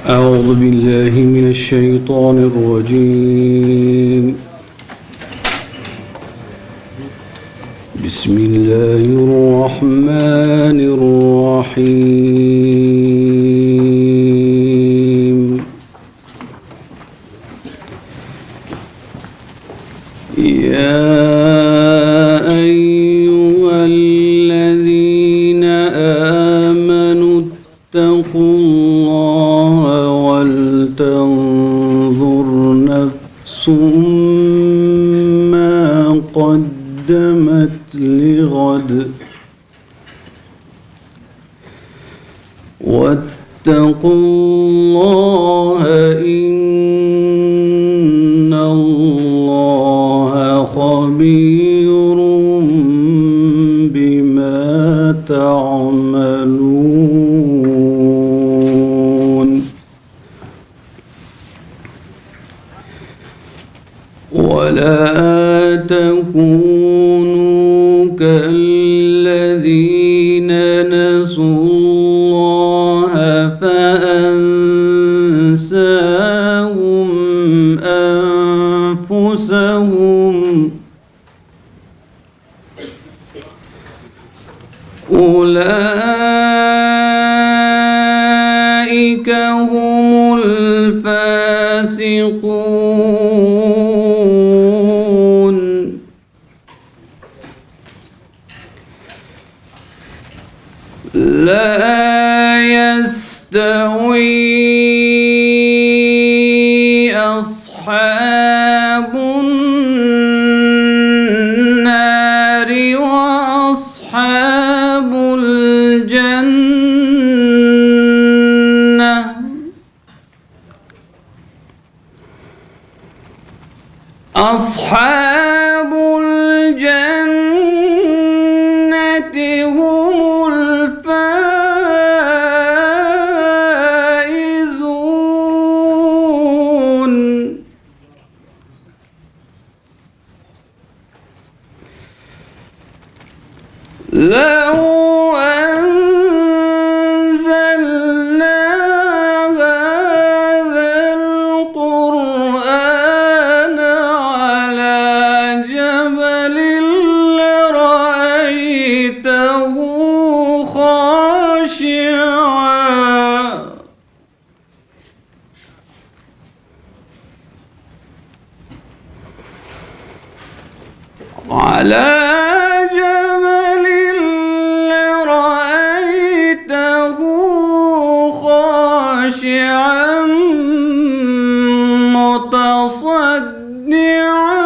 أعوذ بالله من الشيطان الرجيم. بسم الله الرحمن الرحيم. يا أيها الذين آمنوا اتقوا الله ولتنظر نفس ما قدمت لغد واتقوا الله إن الله خبير بما تعملون. ولا تكونوا كالذين نسوا الله فأنساهم أنفسهم أولئك هم الفاسقون. لا يستوي أصحاب النار وأصحاب الجنة أصحاب الجنة هم الفائزون. لو أنزلنا هذا القرآن على جبل لرأيته خاشعا على جبل لرأيته خاشعا متصدعا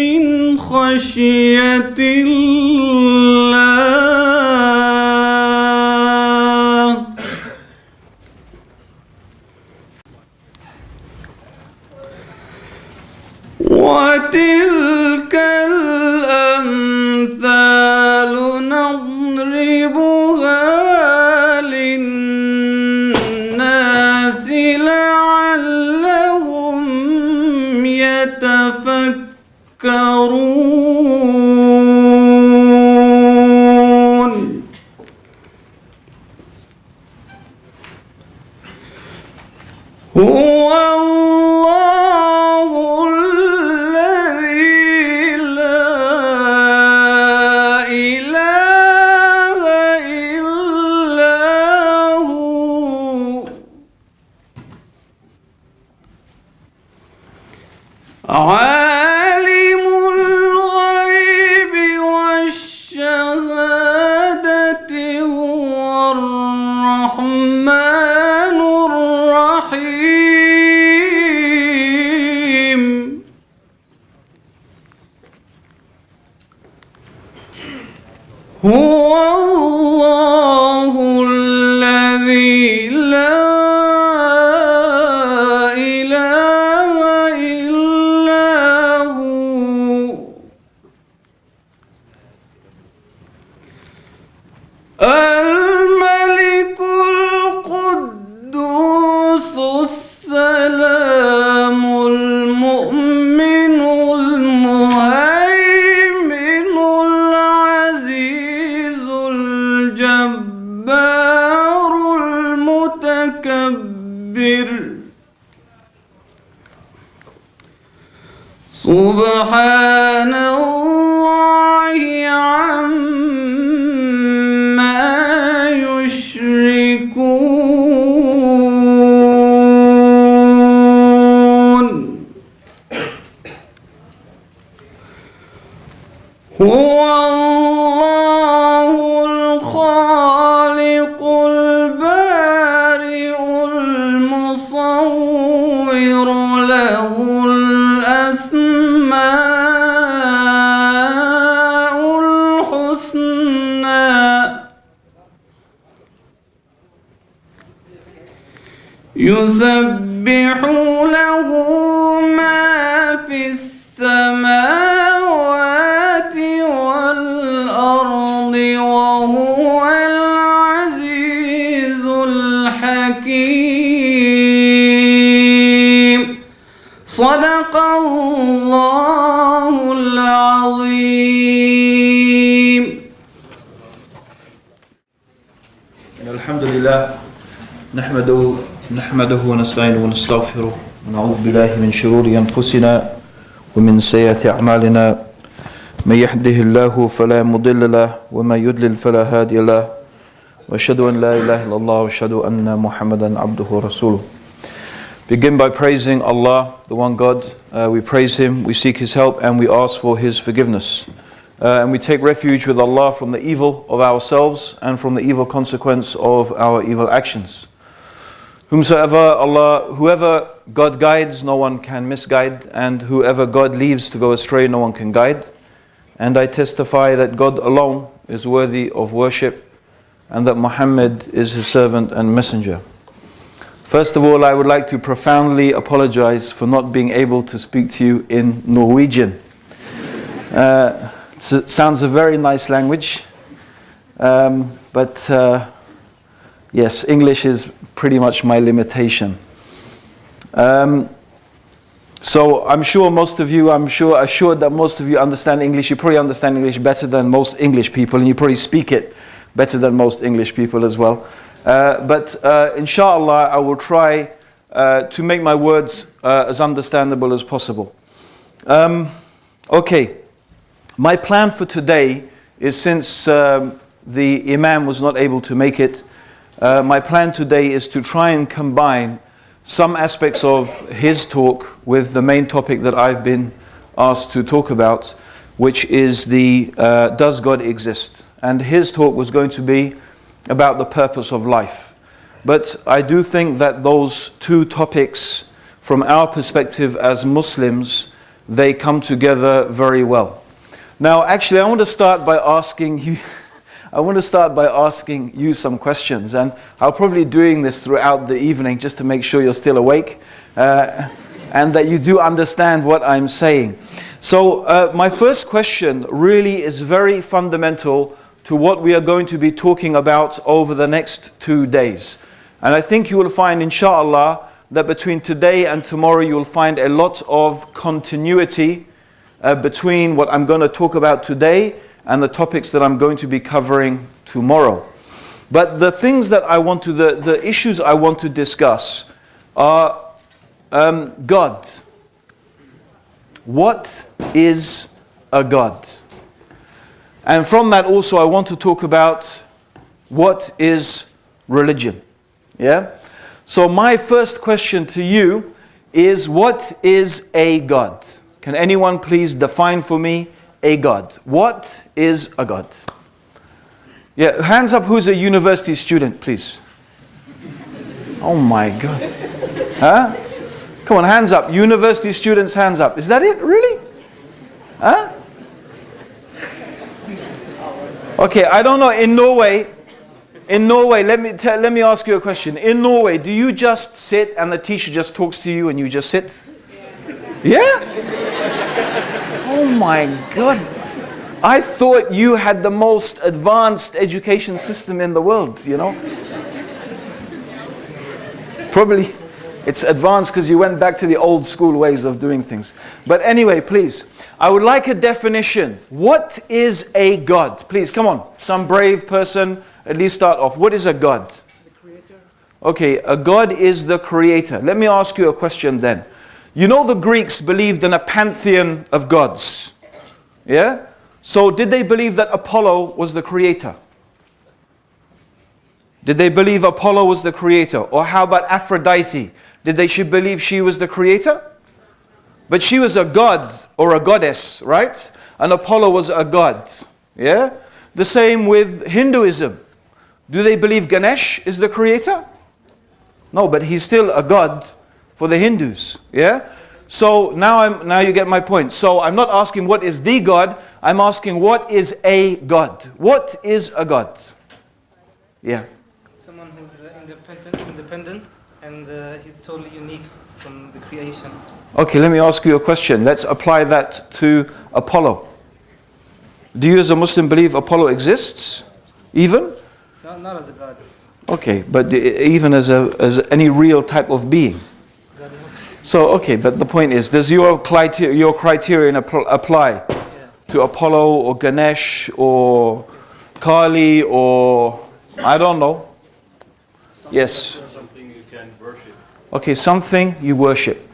من خشية الله. وتلك الأمثال نضربها للناس لعلهم يتفكرون. هو الله الذي هو الله الذي لا إله إلا هو الملك القدوس السلام المؤمن المهيمن العزيز الجبار المتكبر سبحان الله عما يشركون هو الله الخالق البارئ المصور له الأسماء الحسنى يسبح له ما في السماوات والأرض وهو العزيز الحكيم صدق الله العظيم. الحمد لله نحمده ونستعينه ونستغفره ونعوذ بالله من شرور أنفسنا ومن سيئات أعمالنا من يهده الله فلا مضل له ومن يضلل فلا هادي له وأشهد أن لا إله إلا الله وأشهد أن محمدا عبده ورسوله. Begin by praising Allah, the one God. We praise Him, we seek His help, and we ask for His forgiveness. And we take refuge with Allah from the evil of ourselves and from the evil consequence of our evil actions. Whoever God guides, no one can misguide, and whoever God leaves to go astray, no one can guide. And I testify that God alone is worthy of worship, and that Muhammad is His servant and messenger. First of all, I would like to profoundly apologize for not being able to speak to you in Norwegian. It sounds a very nice language, but yes, English is pretty much my limitation. So I'm sure assured that most of you understand English. You probably understand English better than most English people, and you probably speak it better than most English people as well. But inshallah, I will try to make my words as understandable as possible. Okay. My plan for today is, since the Imam was not able to make it, my plan today is to try and combine some aspects of his talk with the main topic that I've been asked to talk about, which is the does God exist? And his talk was going to be about the purpose of life. But I do think that those two topics, from our perspective as Muslims, they come together very well. Now, actually, I want to start by asking you some questions, and I'll probably be doing this throughout the evening just to make sure you're still awake and that you do understand what I'm saying. So, my first question really is very fundamental to what we are going to be talking about over the next 2 days. And I think you will find, inshallah, that between today and tomorrow you will find a lot of continuity between what I'm going to talk about today and the topics that I'm going to be covering tomorrow. But the things that the issues I want to discuss are God. What is a God? And from that also I want to talk about what is religion. Yeah? So my first question to you is, what is a God? Can anyone please define for me a God? What is a God? Yeah, hands up who's a university student, please. Oh my God. Huh? Come on, hands up. University students, hands up. Is that it? Really? Huh? Okay, I don't know, in Norway, let me ask you a question. In Norway, do you just sit and the teacher just talks to you and you just sit? Yeah? Oh my God. I thought you had the most advanced education system in the world, you know? Probably it's advanced because you went back to the old school ways of doing things. But anyway, please, I would like a definition. What is a God? Please, come on. Some brave person, at least start off. What is a God? The creator. Okay, a God is the creator. Let me ask you a question then. You know the Greeks believed in a pantheon of gods. Yeah? So did they believe that Apollo was the creator? Did they believe Apollo was the creator? Or how about Aphrodite? Did they believe she was the creator? But she was a god or a goddess, right? And Apollo was a god. Yeah? The same with Hinduism. Do they believe Ganesh is the creator? No, but he's still a god for the Hindus. Yeah? So now you get my point. So I'm not asking what is the God, I'm asking what is a God. What is a God? Yeah. Someone who's independent and he's totally unique from the creation. Okay, let me ask you a question. Let's apply that to Apollo. Do you as a Muslim believe Apollo exists? Even? Not as a god. Okay, but even as any real type of being? God knows. So, okay, but the point is, does your criterion apply to Apollo or Ganesh or Kali or, I don't know? Yes. Something you can worship. Okay, something you worship.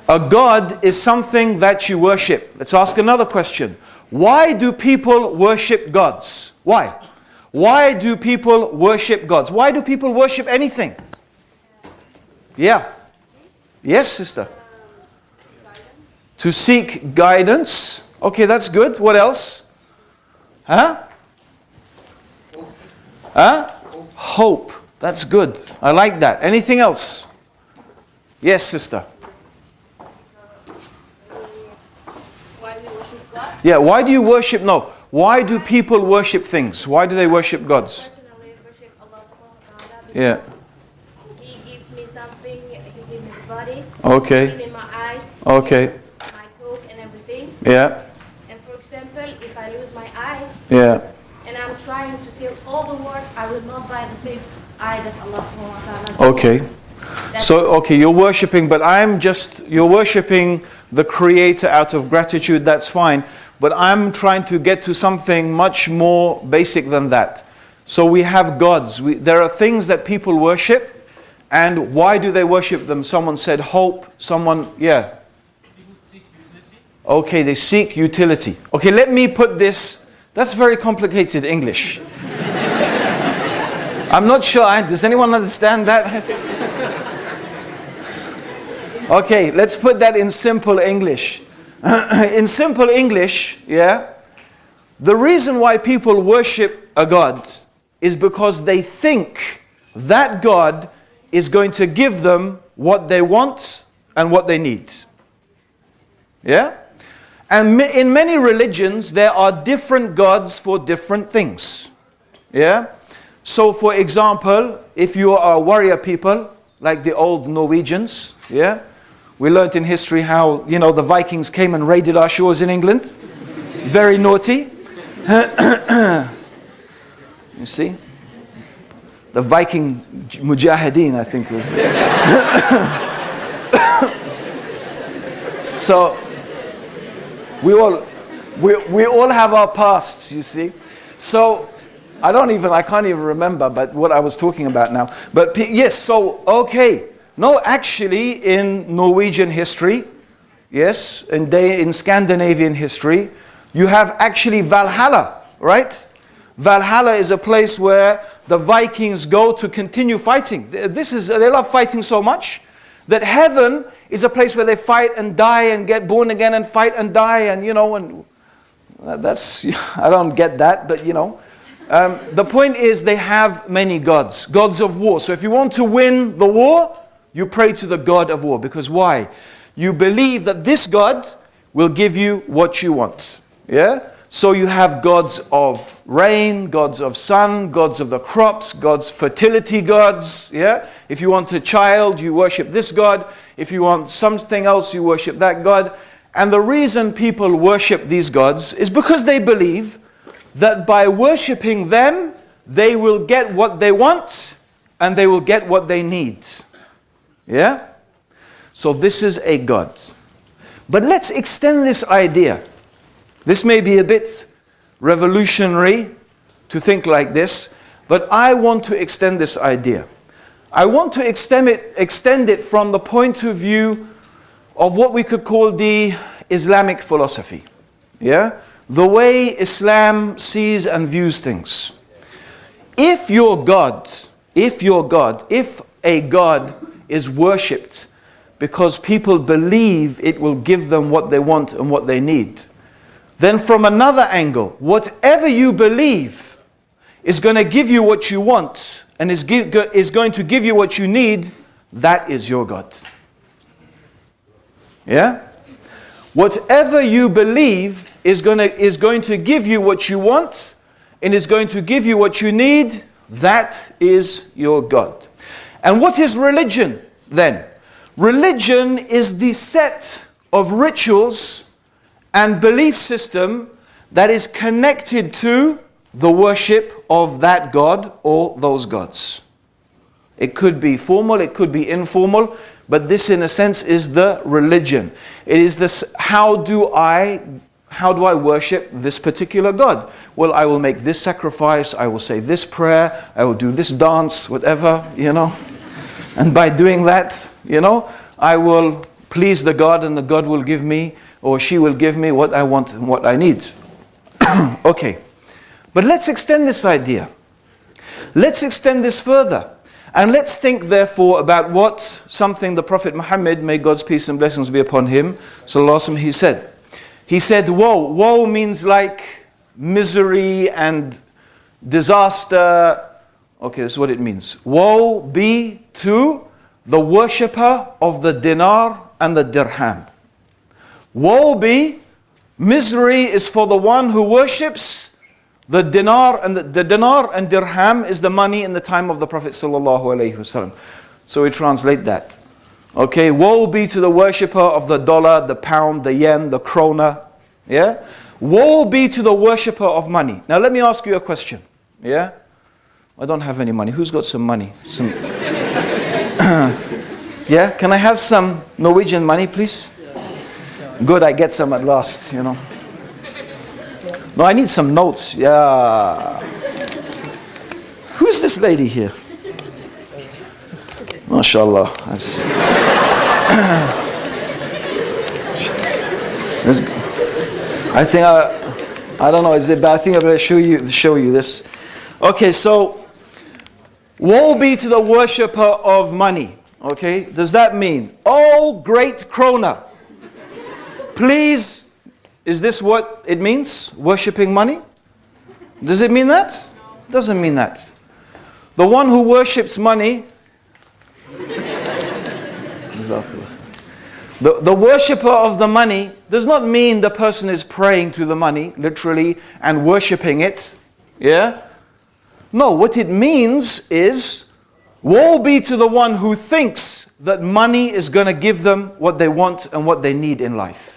A God is something that you worship. Let's ask another question. Why do people worship gods? Why? Why do people worship gods? Why do people worship anything? Yeah. Yes, sister. To seek guidance. Okay, that's good. What else? Huh? Huh? Hope. That's good. I like that. Anything else? Yes, sister. Why do we worship God? Yeah, why do you worship? No. Why do people worship things? Why do they worship gods? Personally, I worship Allah subhanahu wa ta'ala Yeah. because He gives me something, He gives me the body, Okay. He gives me my eyes, Okay. my talk and everything. Yeah. And for example, if I lose my eye Yeah. and I'm trying to see all the world, I will not buy the same eye that Allah subhanahu wa ta'ala gives. Okay. That's So, okay, you're worshipping, but you're worshipping the Creator out of gratitude, that's fine. But I'm trying to get to something much more basic than that. So we have gods. There are things that people worship, and why do they worship them? Someone said hope, yeah. People seek utility. Okay, they seek utility. Okay, let me put this, that's very complicated English. I'm not sure, does anyone understand that? Okay, let's put that in simple English. In simple English, yeah, the reason why people worship a God is because they think that God is going to give them what they want and what they need. Yeah? And in many religions, there are different gods for different things. Yeah? So, for example, if you are a warrior people, like the old Norwegians, yeah? We learnt in history how, the Vikings came and raided our shores in England. Very naughty. You see? The Viking Mujahideen, I think, was there. So, we all have our pasts, you see. So, I can't even remember but what I was talking about now. But yes, so, okay. No, actually, in Norwegian history, yes, in Scandinavian history, you have actually Valhalla, right? Valhalla is a place where the Vikings go to continue fighting. They love fighting so much that heaven is a place where they fight and die and get born again and fight and die and that's, I don't get that, but the point is they have many gods of war. So if you want to win the war, you pray to the God of war. Because why? You believe that this God will give you what you want. Yeah? So you have gods of rain, gods of sun, gods of the crops, gods fertility gods. Yeah? If you want a child, you worship this god. If you want something else, you worship that god. And the reason people worship these gods is because they believe that by worshipping them, they will get what they want and they will get what they need. Yeah? So this is a god. But let's extend this idea. This may be a bit revolutionary to think like this, but I want to extend this idea. I want to extend it from the point of view of what we could call the Islamic philosophy. Yeah? The way Islam sees and views things. If a god is worshipped because people believe it will give them what they want and what they need, then from another angle, whatever you believe is going to give you what you want and is going to give you what you need, that is your God. Yeah? Whatever you believe is going to give you what you want and is going to give you what you need, that is your God. And what is religion then? Religion is the set of rituals and belief system that is connected to the worship of that God or those gods. It could be formal, it could be informal, but this in a sense is the religion. It is this, how do I worship this particular God? Well, I will make this sacrifice, I will say this prayer, I will do this dance, whatever, And by doing that, I will please the God and the God will give me or she will give me what I want and what I need. Okay. But let's extend this idea. Let's extend this further. And let's think therefore about something the Prophet Muhammad, may God's peace and blessings be upon him, sallallahu alaihi wasallam, he said. He said, woe. Woe means like misery and disaster. Okay, this is what it means. Woe be to the worshipper of the dinar and the dirham. Woe be, misery is for the one who worships the dinar, and the dinar and dirham is the money in the time of the Prophet sallallahu alaihi wasallam. So we translate that. Okay, woe be to the worshipper of the dollar, the pound, the yen, the krona. Yeah? Woe be to the worshipper of money. Now let me ask you a question. Yeah? I don't have any money. Who's got some money? Yeah? Can I have some Norwegian money, please? Good, I get some at last, No, I need some notes. Yeah. Who's this lady here? MashaAllah. I think I don't know, is it bad? I think I better show you this. Okay, so woe be to the worshipper of money. Okay, does that mean, oh great krona, please, is this what it means? Worshipping money? Does it mean that? Doesn't mean that. The one who worships money, the worshipper of the money does not mean the person is praying to the money, literally, and worshipping it. Yeah? No, what it means is, woe be to the one who thinks that money is going to give them what they want and what they need in life.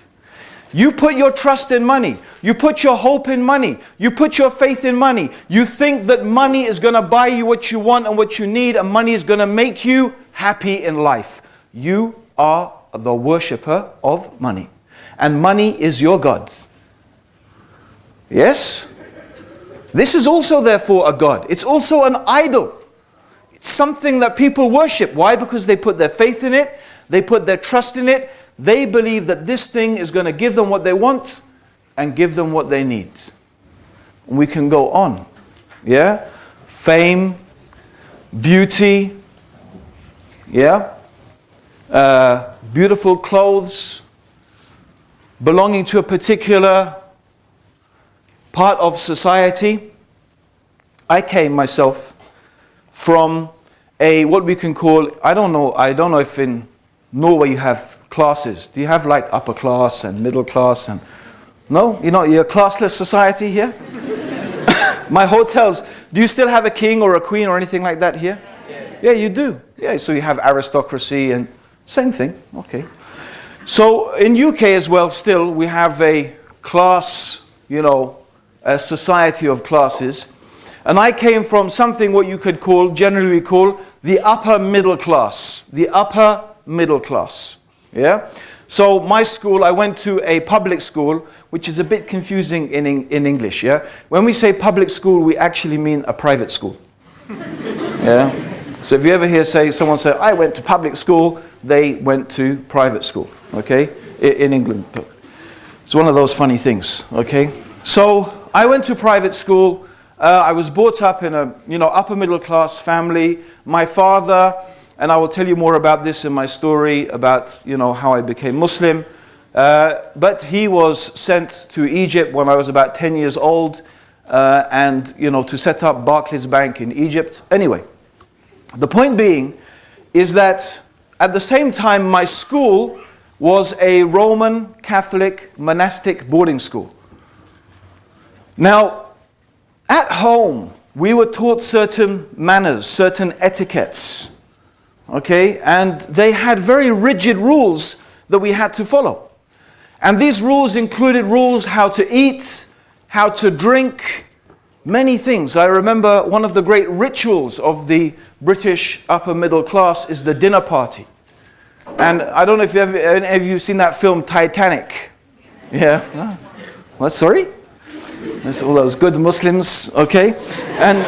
You put your trust in money. You put your hope in money. You put your faith in money. You think that money is going to buy you what you want and what you need, and money is going to make you happy in life. You are the worshipper of money. And money is your God. Yes? This is also therefore a God. It's also an idol. It's something that people worship. Why? Because they put their faith in it. They put their trust in it. They believe that this thing is going to give them what they want and give them what they need. We can go on. Yeah? Fame, beauty, yeah? Beautiful clothes, belonging to a particular part of society. I came myself from what we can call, I don't know if in Norway you have classes. Do you have like upper class and middle class and No? You're a classless society here? My hotels, do you still have a king or a queen or anything like that here? Yeah, you do. Yeah, so you have aristocracy and same thing. Okay. So in UK as well, still, we have a class, a society of classes. And I came from something what you could call, generally call, the upper middle class. The upper middle class. Yeah? So my school, I went to a public school, which is a bit confusing in English. Yeah? When we say public school, we actually mean a private school. Yeah? So if you ever hear someone say, I went to public school, they went to private school. Okay? In England. It's one of those funny things. Okay? So I went to private school. I was brought up in a, upper middle class family. My father, and I will tell you more about this in my story about, how I became Muslim. But he was sent to Egypt when I was about 10 years old, and, to set up Barclays Bank in Egypt. Anyway, the point being is that at the same time, my school was a Roman Catholic monastic boarding school. Now, at home, we were taught certain manners, certain etiquettes, okay? And they had very rigid rules that we had to follow. And these rules included rules how to eat, how to drink, many things. I remember one of the great rituals of the British upper middle class is the dinner party. And I don't know if any of you have seen that film Titanic. Yeah? What, sorry? There's all those good Muslims, okay? And,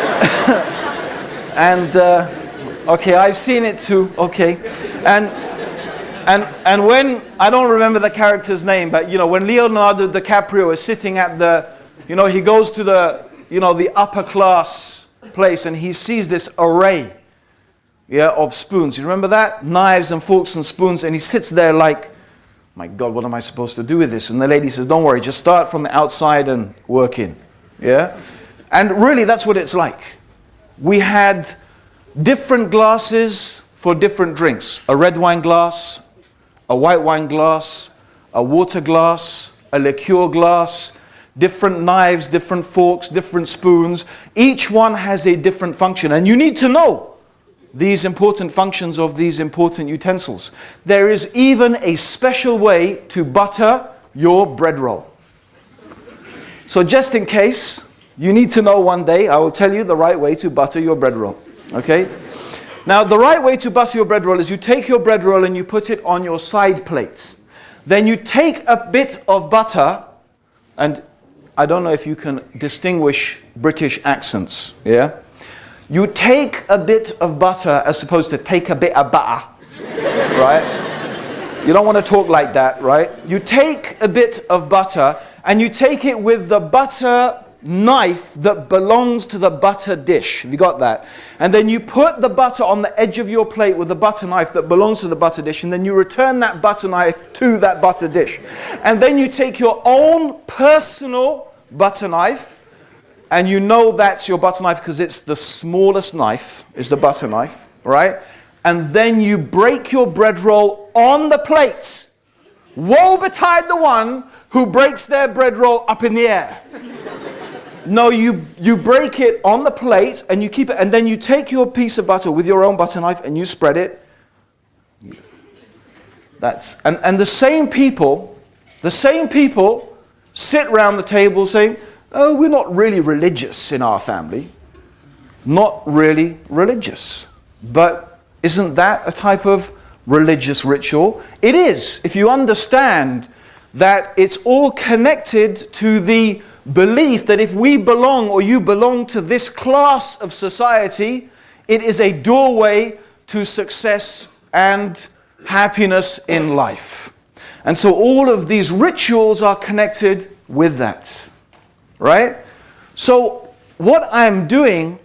okay, I've seen it too, okay? And when, I don't remember the character's name, but when Leonardo DiCaprio is sitting at the, he goes to the, the upper class place and he sees this array, of spoons. You remember that? Knives and forks and spoons, and he sits there like, my God, what am I supposed to do with this? And the lady says, don't worry, just start from the outside and work in. Yeah? And really, that's what it's like. We had different glasses for different drinks. A red wine glass, a white wine glass, a water glass, a liqueur glass, different knives, different forks, different spoons. Each one has a different function. And you need to know these important functions of these important utensils. There is even a special way to butter your bread roll. So just in case, you need to know one day, I will tell you the right way to butter your bread roll. Okay? Now, the right way to butter your bread roll is you take your bread roll and you put it on your side plate. Then you take a bit of butter, and I don't know if you can distinguish British accents, yeah? You take a bit of butter as opposed to take a bit of butter, right? You don't want to talk like that, right? You take a bit of butter and you take it with the butter knife that belongs to the butter dish. Have you got that? And then you put the butter on the edge of your plate with the butter knife that belongs to the butter dish, and then you return that butter knife to that butter dish. And then you take your own personal butter knife, and you know that's your butter knife because it's the smallest knife, is the butter knife, right? And then you break your bread roll on the plate. Woe betide the one who breaks their bread roll up in the air. No, you break it on the plate and you keep it, and then you take your piece of butter with your own butter knife and you spread it. And the same people sit round the table saying, oh, we're not really religious in our family. Not really religious. But isn't that a type of religious ritual? It is, if you understand that it's all connected to the belief that if we belong or you belong to this class of society, it is a doorway to success and happiness in life. And so all of these rituals are connected with that. Right? So what I'm doing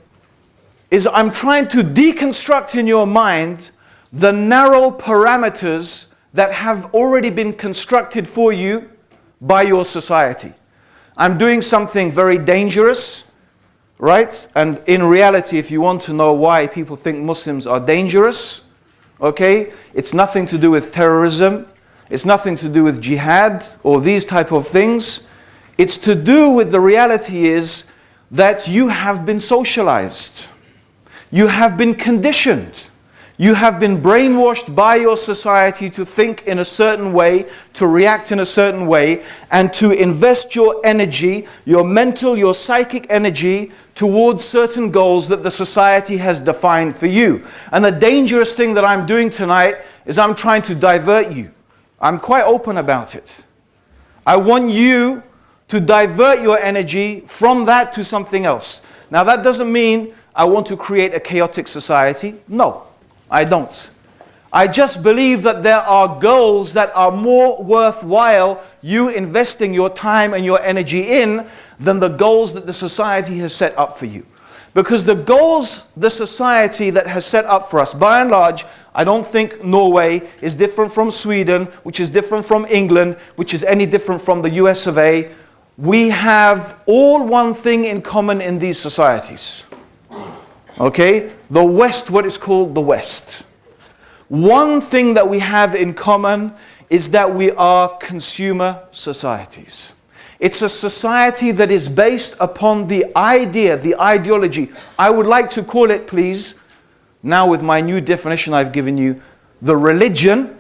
is I'm trying to deconstruct in your mind the narrow parameters that have already been constructed for you by your society. I'm doing something very dangerous, right? And in reality, if you want to know why people think Muslims are dangerous, okay, it's nothing to do with terrorism, it's nothing to do with jihad or these type of things. It's to do with the reality is that you have been socialized. You have been conditioned. You have been brainwashed by your society to think in a certain way, to react in a certain way, and to invest your energy, your mental, your psychic energy towards certain goals that the society has defined for you. And the dangerous thing that I'm doing tonight is I'm trying to divert you. I'm quite open about it. I want you to divert your energy from that to something else. Now that doesn't mean I want to create a chaotic society. No. I don't. I just believe that there are goals that are more worthwhile you investing your time and your energy in than the goals that the society has set up for you. Because the goals the society that has set up for us, by and large, I don't think Norway is different from Sweden, which is different from England, which is any different from the US of A. We have all one thing in common in these societies. Okay? The West, what is called the West. One thing that we have in common is that we are consumer societies. It's a society that is based upon the idea, the ideology. I would like to call it, please, now with my new definition I've given you, the religion,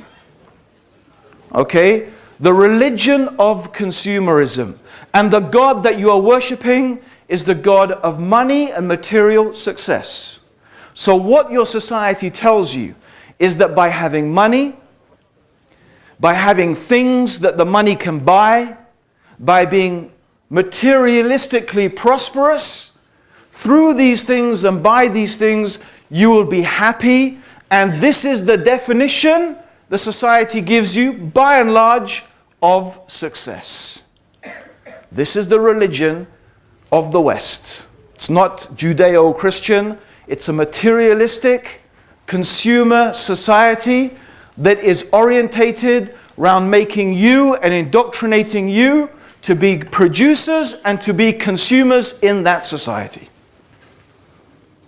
okay? The religion of consumerism. And the God that you are worshipping is the God of money and material success. So what your society tells you is that by having money, by having things that the money can buy, by being materialistically prosperous, through these things and by these things, you will be happy. And this is the definition the society gives you, by and large, of success. This is the religion of the West. It's not Judeo-Christian. It's a materialistic consumer society that is orientated around making you and indoctrinating you to be producers and to be consumers in that society.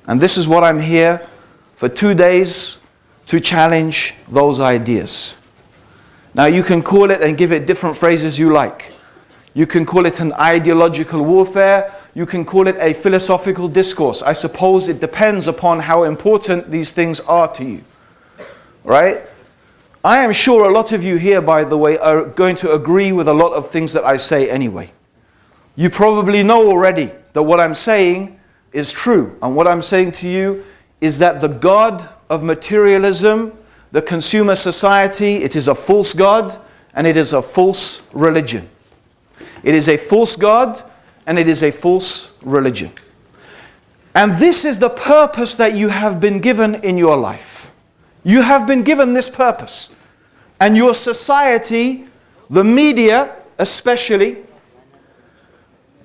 And this is what I'm here for 2 days to challenge those ideas. Now you can call it and give it different phrases you like. You can call it an ideological warfare. You can call it a philosophical discourse. I suppose it depends upon how important these things are to you. Right? I am sure a lot of you here, by the way, are going to agree with a lot of things that I say anyway. You probably know already that what I'm saying is true. And what I'm saying to you is that the God of materialism, the consumer society, it is a false God and it is a false religion. It is a false God and it is a false religion. And this is the purpose that you have been given in your life. You have been given this purpose. And your society, the media especially,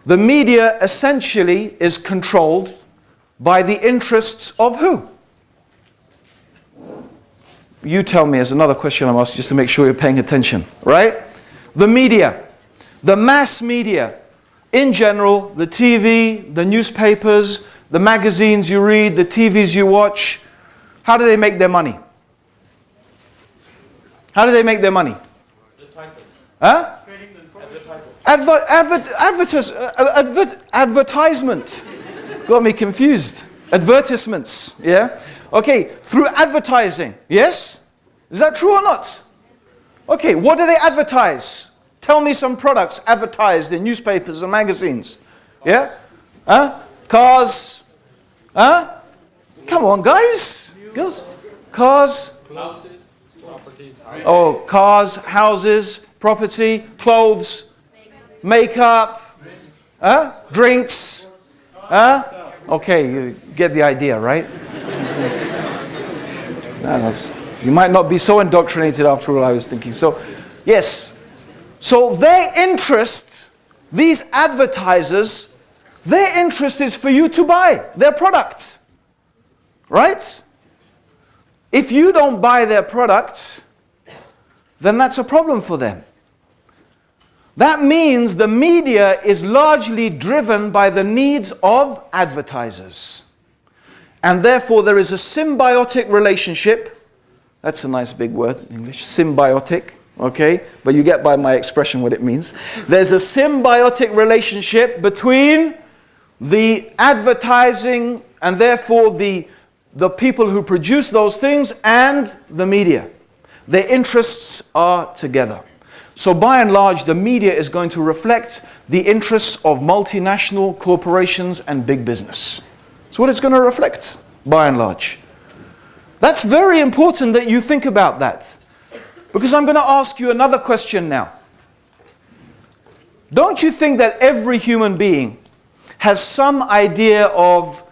the media essentially is controlled by the interests of who? You tell me, as another question I'm asking, just to make sure you're paying attention, right? The media, the mass media, in general, the TV, the newspapers, the magazines you read, the TVs you watch, how do they make their money? How do they make their money? Huh? Advertisement. Got me confused. Advertisements, yeah? Okay, through advertising, yes? Is that true or not? Okay, what do they advertise? Tell me some products advertised in newspapers and magazines. Yeah? Huh? Cars. Huh? Come on, guys. Girls. Cars. Houses, properties. Oh, cars, houses, property, clothes, makeup, drinks. Okay, you get the idea, right? You might not be so indoctrinated after all, I was thinking. So, yes. So their interest, these advertisers, their interest is for you to buy their product. Right? If you don't buy their product, then that's a problem for them. That means the media is largely driven by the needs of advertisers. And therefore there is a symbiotic relationship. That's a nice big word in English, symbiotic, okay? But you get by my expression what it means. There's a symbiotic relationship between the advertising and therefore the people who produce those things and the media. Their interests are together. So by and large, the media is going to reflect the interests of multinational corporations and big business. That's what it's going to reflect, by and large. That's very important that you think about that. Because I'm going to ask you another question now. Don't you think that every human being has some idea of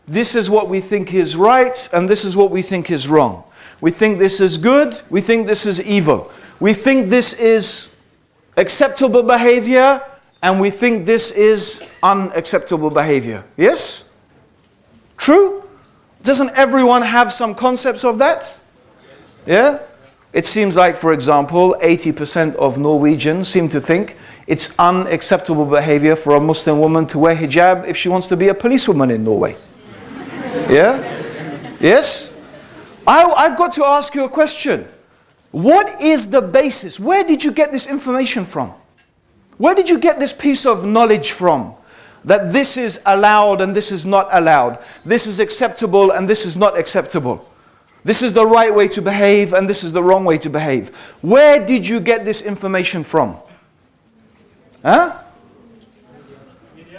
this is what we think is right and this is what we think is wrong? We think this is good, we think this is evil. We think this is acceptable behavior and we think this is unacceptable behavior. Yes? True? Doesn't everyone have some concepts of that? Yeah? It seems like, for example, 80% of Norwegians seem to think it's unacceptable behavior for a Muslim woman to wear hijab if she wants to be a policewoman in Norway. Yeah? Yes? I've got to ask you a question. What is the basis? Where did you get this information from? Where did you get this piece of knowledge from? That this is allowed and this is not allowed. This is acceptable and this is not acceptable. This is the right way to behave and this is the wrong way to behave. Where did you get this information from? Huh?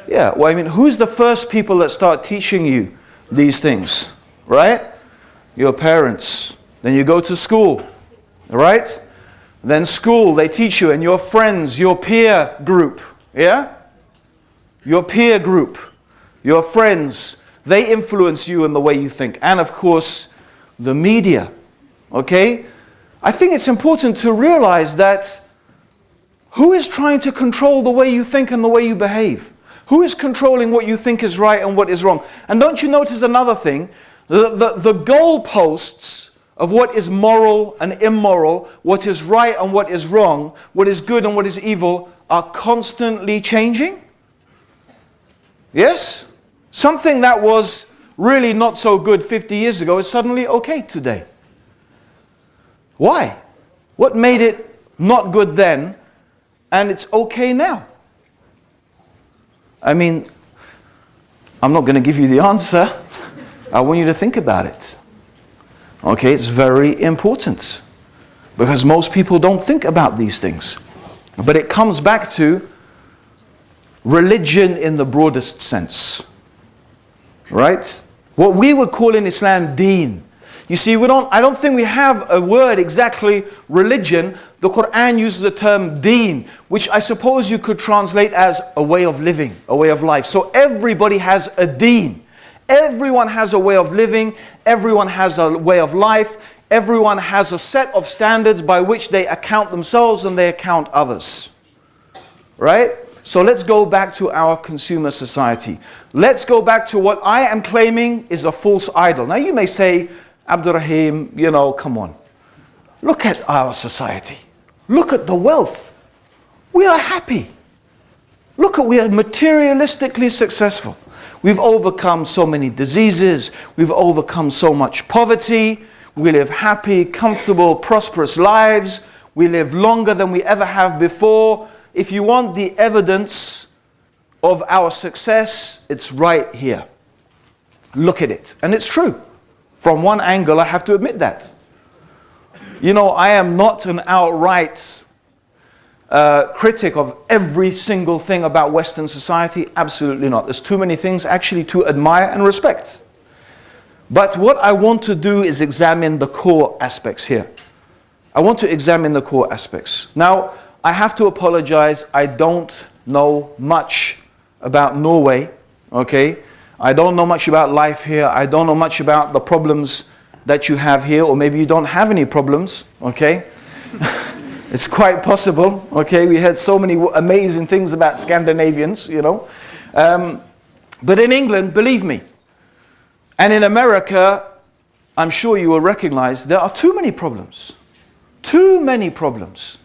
Yeah, well, I mean, who's the first people that start teaching you these things? Right? Your parents. Then you go to school. Right? Then school, they teach you, and your friends, your peer group. Yeah? Your peer group, your friends, they influence you in the way you think. And of course, the media. Okay? I think it's important to realize that who is trying to control the way you think and the way you behave? Who is controlling what you think is right and what is wrong? And don't you notice another thing? The goalposts of what is moral and immoral, what is right and what is wrong, what is good and what is evil, are constantly changing. Yes? Something that was really not so good 50 years ago is suddenly okay today. Why? What made it not good then and it's okay now? I mean, I'm not going to give you the answer. I want you to think about it. Okay, it's very important. Because most people don't think about these things. But it comes back to religion in the broadest sense. Right? What we would call in Islam deen. You see, I don't think we have a word exactly religion. The Quran uses the term deen, which I suppose you could translate as a way of living, a way of life. So everybody has a deen. Everyone has a way of living. Everyone has a way of life. Everyone has a set of standards by which they account themselves and they account others. Right? So let's go back to our consumer society. Let's go back to what I am claiming is a false idol. Now you may say, Abdur Raheem, you know, come on. Look at our society. Look at the wealth. We are happy. Look at, we are materialistically successful. We've overcome so many diseases. We've overcome so much poverty. We live happy, comfortable, prosperous lives. We live longer than we ever have before. If you want the evidence of our success, it's right here. Look at it. And it's true. From one angle, I have to admit that. You know, I am not an outright critic of every single thing about Western society. Absolutely not. There's too many things actually to admire and respect. But what I want to do is examine the core aspects here. I want to examine the core aspects. Now, I have to apologize. I don't know much about Norway. Okay? I don't know much about life here. I don't know much about the problems that you have here, or maybe you don't have any problems, okay? It's quite possible, okay? We heard so many amazing things about Scandinavians, you know. But in England, believe me, and in America, I'm sure you will recognize there are too many problems. Too many problems.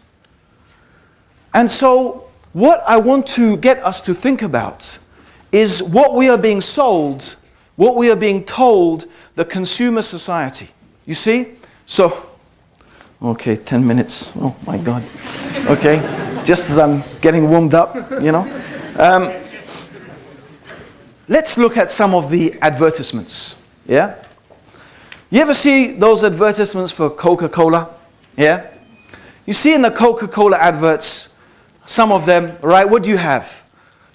And so, what I want to get us to think about is what we are being sold, what we are being told, the consumer society. You see? So, Okay, 10 minutes. Oh my God. Okay, just as I'm getting warmed up, you know. Let's look at some of the advertisements. Yeah? You ever see those advertisements for Coca-Cola? Yeah? You see in the Coca-Cola adverts, some of them, right, what do you have?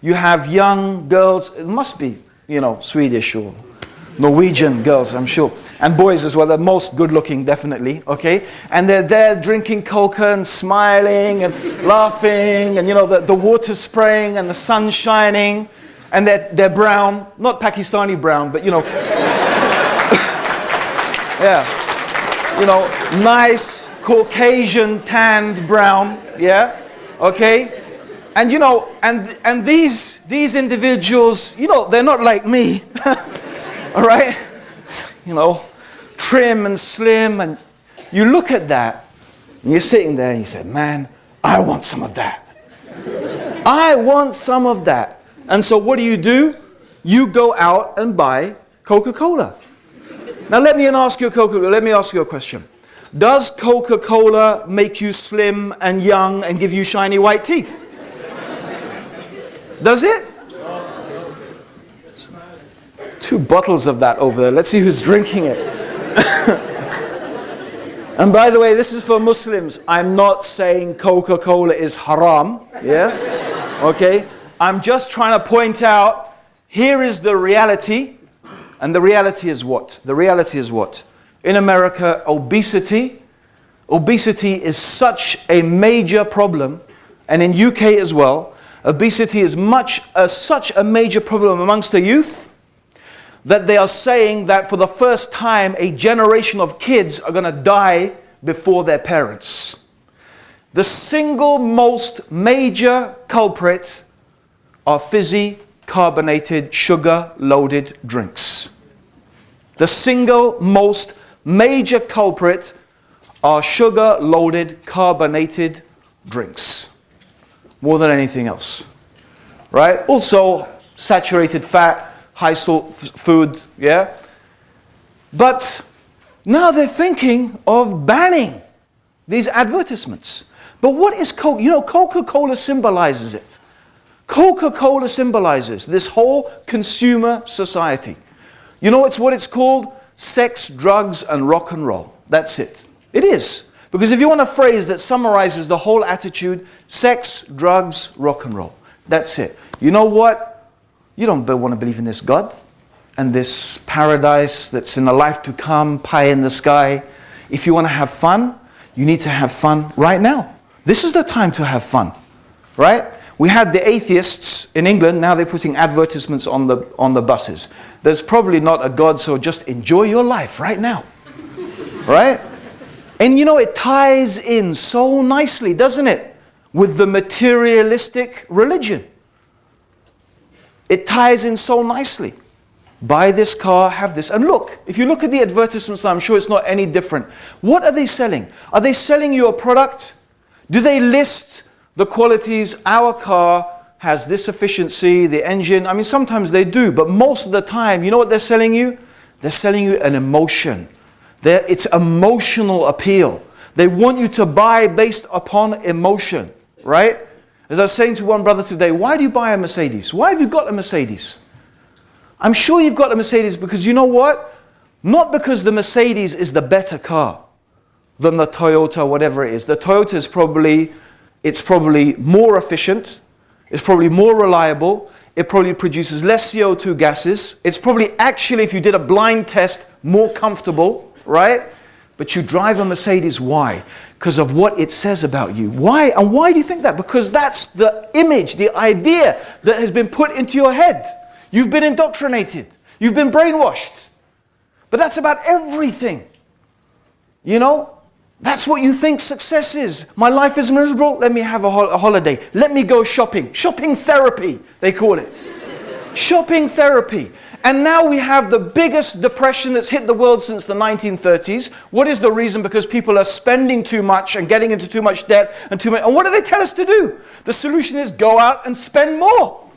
You have young girls, it must be, you know, Swedish or Norwegian girls, I'm sure. And boys as well, the most good looking, definitely, okay? And they're there drinking Coca and smiling and laughing and, you know, the water spraying and the sun shining. And they're brown, not Pakistani brown, but, you know, yeah, you know, nice Caucasian tanned brown, yeah, okay? And, you know, and these individuals, you know, they're not like me, all right? You know, trim and slim, and you look at that, and you're sitting there and you say, man, I want some of that. I want some of that. And so what do? You go out and buy Coca-Cola. Now let me ask you a question. Does Coca-Cola make you slim and young and give you shiny white teeth? Does it? 2 bottles of that over there. Let's see who's drinking it. And by the way, this is for Muslims. I'm not saying Coca-Cola is haram. Yeah? Okay? I'm just trying to point out, here is the reality. And the reality is what? The reality is what? In America, obesity is such a major problem. And in UK as well, obesity is such a major problem amongst the youth that they are saying that for the first time, a generation of kids are going to die before their parents. The single most major culprit are fizzy, carbonated, sugar-loaded drinks. The single most major culprit are sugar-loaded, carbonated drinks. More than anything else. Right? Also, saturated fat, high salt food, yeah? But now they're thinking of banning these advertisements. But what is Coke? You know, Coca-Cola symbolizes it. Coca-Cola symbolizes this whole consumer society. You know what it's called? Sex, drugs, and rock and roll. That's it. It is. Because if you want a phrase that summarizes the whole attitude, sex, drugs, rock and roll. That's it. You know what? You don't want to believe in this God and this paradise that's in a life to come, pie in the sky. If you want to have fun, you need to have fun right now. This is the time to have fun. Right? We had the atheists in England, now they're putting advertisements on the buses. There's probably not a God, so just enjoy your life right now. Right? And you know, it ties in so nicely, doesn't it? With the materialistic religion. It ties in so nicely. Buy this car, have this. And look, if you look at the advertisements, I'm sure it's not any different. What are they selling? Are they selling you a product? Do they list the qualities? Our car has this efficiency, the engine. I mean, sometimes they do, but most of the time, you know what they're selling you? They're selling you an emotion. It's emotional appeal. They want you to buy based upon emotion, right? As I was saying to one brother today, why do you buy a Mercedes? Why have you got a Mercedes? I'm sure you've got a Mercedes because you know what? Not because the Mercedes is the better car than the Toyota, whatever it is. The Toyota is probably more efficient. It's probably more reliable. It probably produces less CO2 gases. It's probably actually, if you did a blind test, more comfortable, right? But you drive a Mercedes, why? Because of what it says about you. Why? And why do you think that? Because that's the image, the idea that has been put into your head. You've been indoctrinated. You've been brainwashed. But that's about everything. You know? That's what you think success is. My life is miserable. Let me have a holiday. Let me go shopping. Shopping therapy, they call it. Shopping therapy. And now we have the biggest depression that's hit the world since the 1930s. What is the reason? Because people are spending too much and getting into too much debt and too much. And what do they tell us to do? The solution is go out and spend more.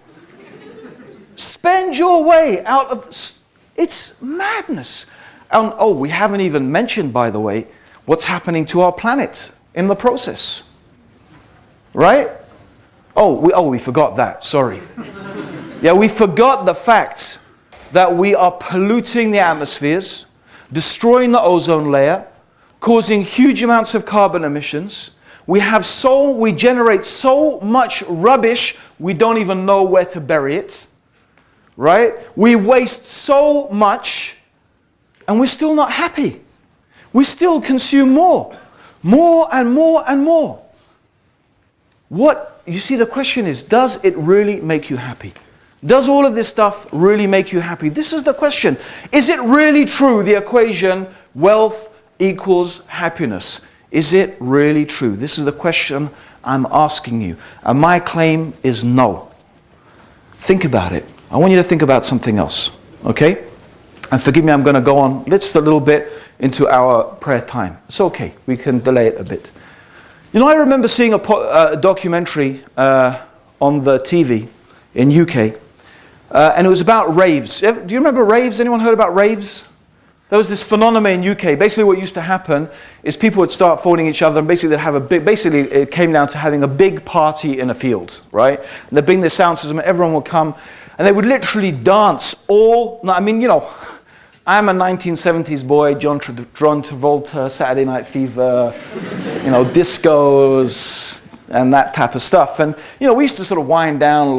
Spend your way out of... It's madness. Oh, we haven't even mentioned, by the way, what's happening to our planet in the process. Right? We forgot that, sorry. Yeah, we forgot the fact that we are polluting the atmospheres, destroying the ozone layer, causing huge amounts of carbon emissions. We generate so much rubbish, we don't even know where to bury it. Right? We waste so much, and we're still not happy. We still consume more and more and more. You see, the question is, does it really make you happy? Does all of this stuff really make you happy? This is the question. Is it really true, the equation, wealth equals happiness? Is it really true? This is the question I'm asking you. And my claim is no. Think about it. I want you to think about something else. Okay? And forgive me, I'm going to go on just a little bit into our prayer time. It's okay. We can delay it a bit. You know, I remember seeing a documentary on the TV in UK. And it was about raves. Do you remember raves? Anyone heard about raves? There was this phenomenon in UK. Basically what used to happen is people would start phoning each other, and basically they'd have it came down to having a big party in a field, right? And they'd bring their sound system, and everyone would come, and they would literally dance I'm a 1970s boy, John Travolta, Saturday Night Fever, discos, and that type of stuff. And, we used to sort of wind down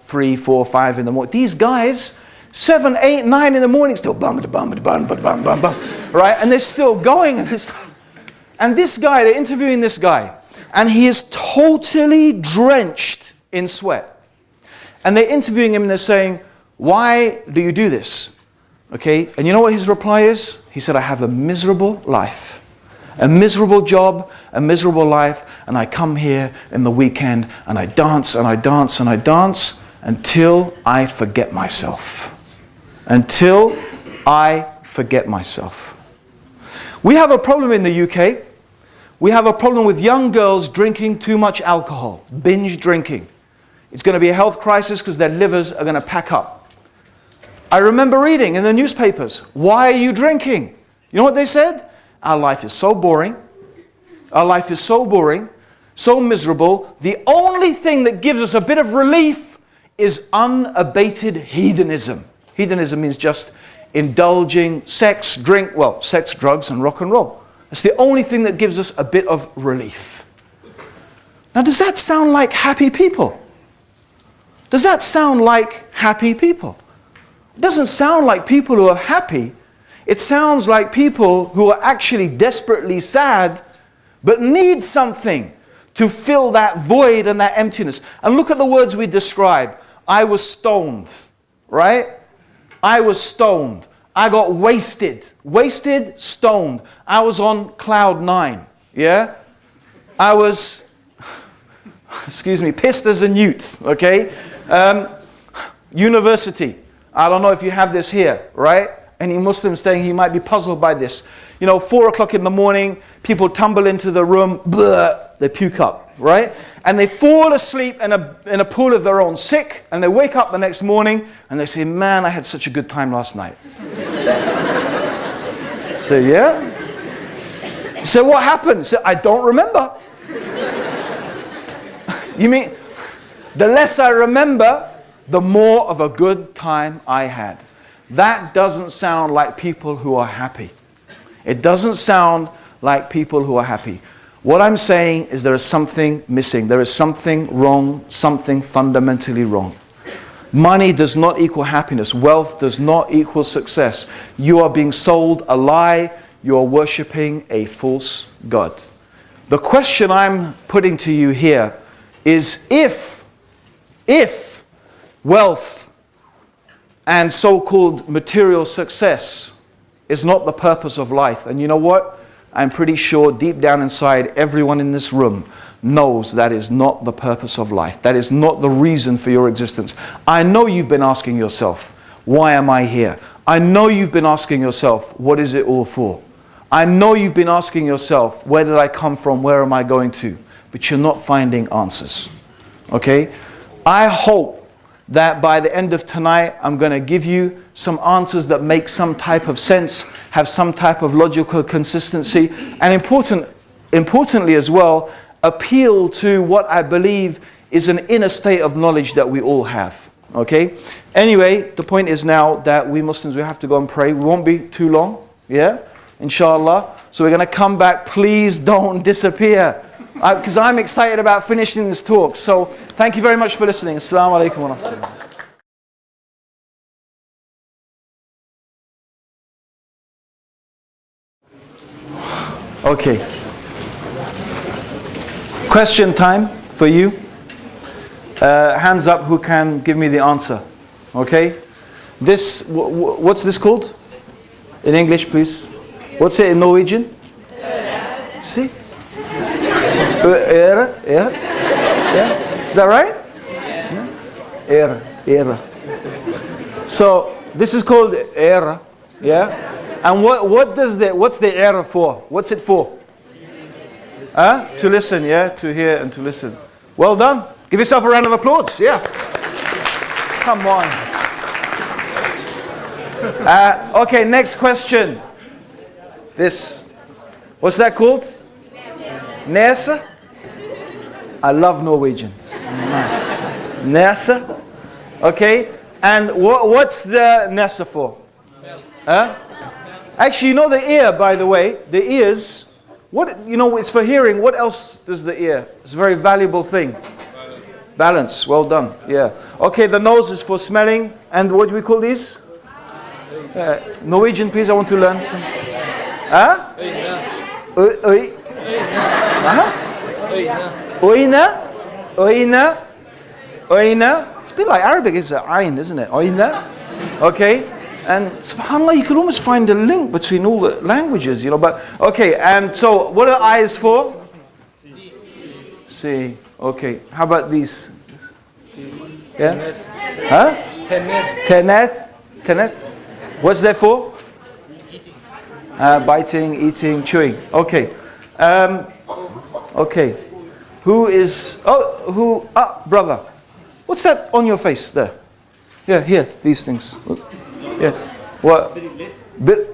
3, 4, 5 in the morning. These guys, 7, 8, 9 in the morning, still bum, right? And they're still going. And this guy, they're interviewing this guy, and he is totally drenched in sweat. And they're interviewing him, and they're saying, why do you do this? Okay, and you know what his reply is? He said, I have a miserable life, a miserable job, a miserable life, and I come here in the weekend, and I dance, and I dance, and I dance, until I forget myself. Until I forget myself. We have a problem in the UK. We have a problem with young girls drinking too much alcohol, binge drinking. It's going to be a health crisis because their livers are going to pack up. I remember reading in the newspapers, why are you drinking? You know what they said? Our life is so boring. Our life is so boring, so miserable. The only thing that gives us a bit of relief is unabated hedonism. Hedonism means just indulging sex, drugs, and rock and roll. It's the only thing that gives us a bit of relief. Now, does that sound like happy people? Does that sound like happy people? It doesn't sound like people who are happy. It sounds like people who are actually desperately sad, but need something to fill that void and that emptiness. And look at the words we describe. I was stoned, right? I was stoned. I got wasted. Wasted, stoned. I was on cloud 9, yeah? I was, pissed as a newt, okay? University. I don't know if you have this here, right? Any Muslims staying here might be puzzled by this. 4 o'clock in the morning, people tumble into the room, they puke up, right? And they fall asleep in a pool of their own sick, and they wake up the next morning, and they say, man, I had such a good time last night. So, yeah? So what happened? So, I don't remember. You mean, the less I remember, the more of a good time I had. That doesn't sound like people who are happy. It doesn't sound like people who are happy. What I'm saying is there is something missing. There is something wrong, something fundamentally wrong. Money does not equal happiness. Wealth does not equal success. You are being sold a lie. You are worshipping a false god. The question I'm putting to you here is if wealth and so-called material success is not the purpose of life. And you know what? I'm pretty sure deep down inside, everyone in this room knows that is not the purpose of life. That is not the reason for your existence. I know you've been asking yourself, why am I here? I know you've been asking yourself, what is it all for? I know you've been asking yourself, where did I come from? Where am I going to? But you're not finding answers. Okay? I hope that by the end of tonight, I'm going to give you some answers that make some type of sense, have some type of logical consistency, and importantly as well, appeal to what I believe is an inner state of knowledge that we all have. Okay? Anyway, the point is now that we Muslims, we have to go and pray. We won't be too long. Yeah? Inshallah. So we're going to come back. Please don't disappear. Because I'm excited about finishing this talk. So thank you very much for listening. Assalamu alaikum wa rahmatullah. Okay. Question time for you. Hands up who can give me the answer. Okay? This, what's this called? In English, please. What's it in Norwegian? See? Yeah? Is that right? Era. So this is called era. Yeah? And what's the era for? What's it for? To listen, yeah? To hear and to listen. Well done. Give yourself a round of applause. Yeah. Come on. Okay, next question. This. What's that called? Nesa? I love Norwegians. Nice. Nesa? Okay. And what's the Nesa for? Actually, you know the ear, by the way, the ears, it's for hearing. What else does the ear? It's a very valuable thing. Balance. Well done. Yeah. Okay, the nose is for smelling. And what do we call these? Norwegian, please. I want to learn some. Huh? Oina. It's a bit like Arabic, it's an ayn, isn't it? Oina. Okay. And subhanAllah, you could almost find a link between all the languages, but okay. And so, what are eyes for? See. Okay. How about these? Yeah? Huh? Teneth. What's that for? Biting, eating, chewing. Okay. Okay. Brother. What's that on your face there? Yeah, here, these things. Yeah. What? Brilled?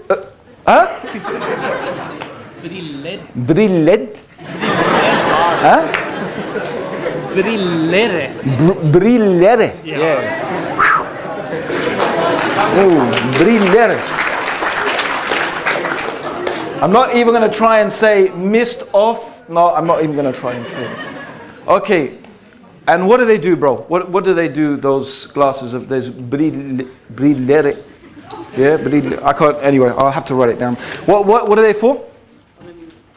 Huh? Brillere. Yeah. Oh, brillere. I'm not even going to try and say mist off. No, I'm not even going to try and say it. Okay. And what do they do, bro? What do they do, those glasses of there's brillere? Yeah, brillere. I can't, anyway, I'll have to write it down. What are they for?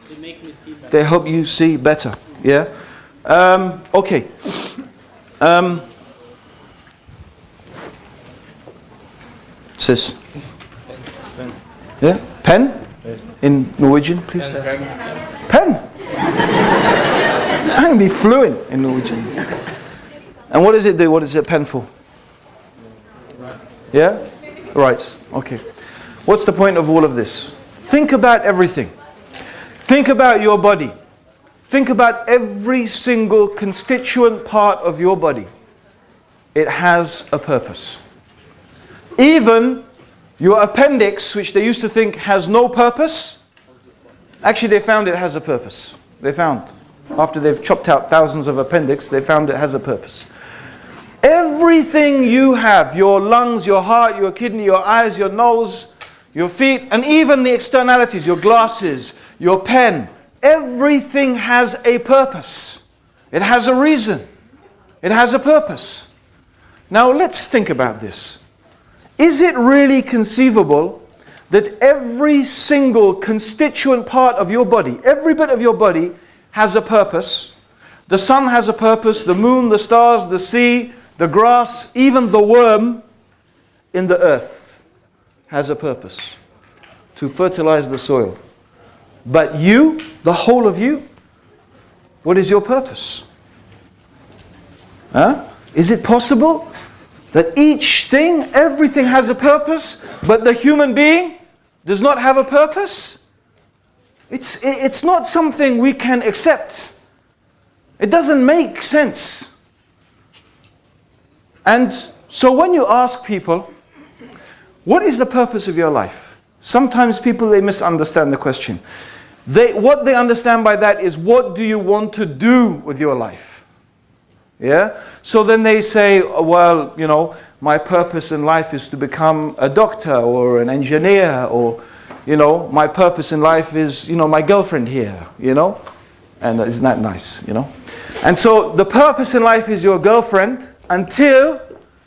They make me see better. They help you see better. Yeah? Okay. Sis. Yeah? Pen? In Norwegian, please. Pen. I'm going to be fluent in Norwegian. And what does it do? What is it pen for? Yeah? Right. Okay. What's the point of all of this? Think about everything. Think about your body. Think about every single constituent part of your body. It has a purpose. Even your appendix, which they used to think has no purpose, actually they found it has a purpose. They found. After they've chopped out thousands of appendix, they found it has a purpose. Everything you have, your lungs, your heart, your kidney, your eyes, your nose, your feet, and even the externalities, your glasses, your pen, everything has a purpose. It has a reason. It has a purpose. Now let's think about this. Is it really conceivable that every single constituent part of your body, every bit of your body, has a purpose? The sun has a purpose, the moon, the stars, the sea, the grass, even the worm in the earth has a purpose to fertilize the soil. But you, the whole of you, what is your purpose? Is it possible that each thing, everything has a purpose, but the human being does not have a purpose? It's not something we can accept. It doesn't make sense. And so when you ask people, what is the purpose of your life? Sometimes people, they misunderstand the question. What they understand by that is, what do you want to do with your life? Yeah? So then they say, well, you know, my purpose in life is to become a doctor or an engineer, or, you know, my purpose in life is, you know, my girlfriend here, you know? And isn't that nice, you know? And so the purpose in life is your girlfriend until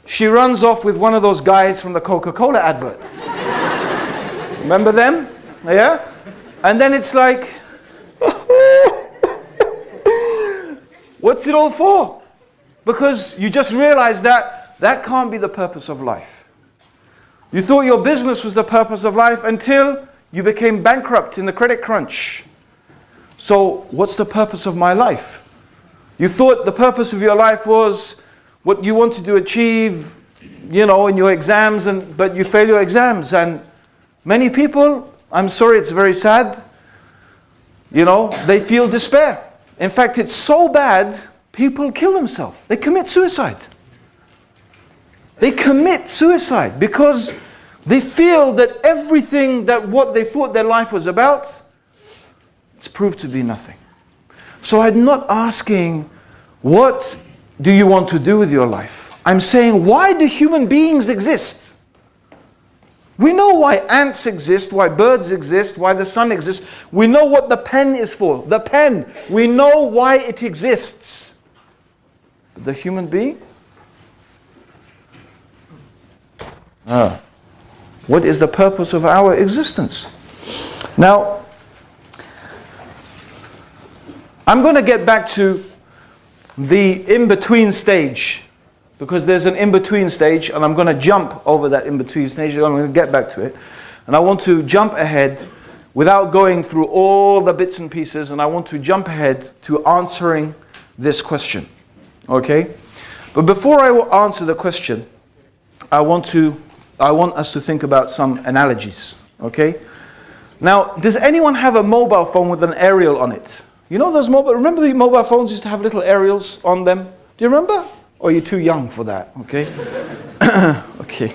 she runs off with one of those guys from the Coca-Cola advert. Remember them? Yeah? And then it's like, what's it all for? Because you just realize that that can't be the purpose of life. You thought your business was the purpose of life until you became bankrupt in the credit crunch. So what's the purpose of my life? You thought the purpose of your life was what you wanted to achieve, you know, in your exams, but you fail your exams. And many people, I'm sorry, it's very sad, you know, they feel despair. In fact, it's so bad, people kill themselves. They commit suicide. They commit suicide because they feel that everything that what they thought their life was about, it's proved to be nothing. So I'm not asking, what do you want to do with your life? I'm saying, why do human beings exist? We know why ants exist, why birds exist, why the sun exists. We know what the pen is for. The pen, we know why it exists. But the human being? What is the purpose of our existence? Now, I'm going to get back to the in-between stage, because there's an in-between stage, and I'm going to jump over that in-between stage, and I'm going to get back to it. And I want to jump ahead without going through all the bits and pieces, and I want to jump ahead to answering this question. Okay? But before I will answer the question, I want us to think about some analogies. Okay? Now, does anyone have a mobile phone with an aerial on it? You know those remember the mobile phones used to have little aerials on them? Do you remember? Or are you too young for that? Okay. Okay.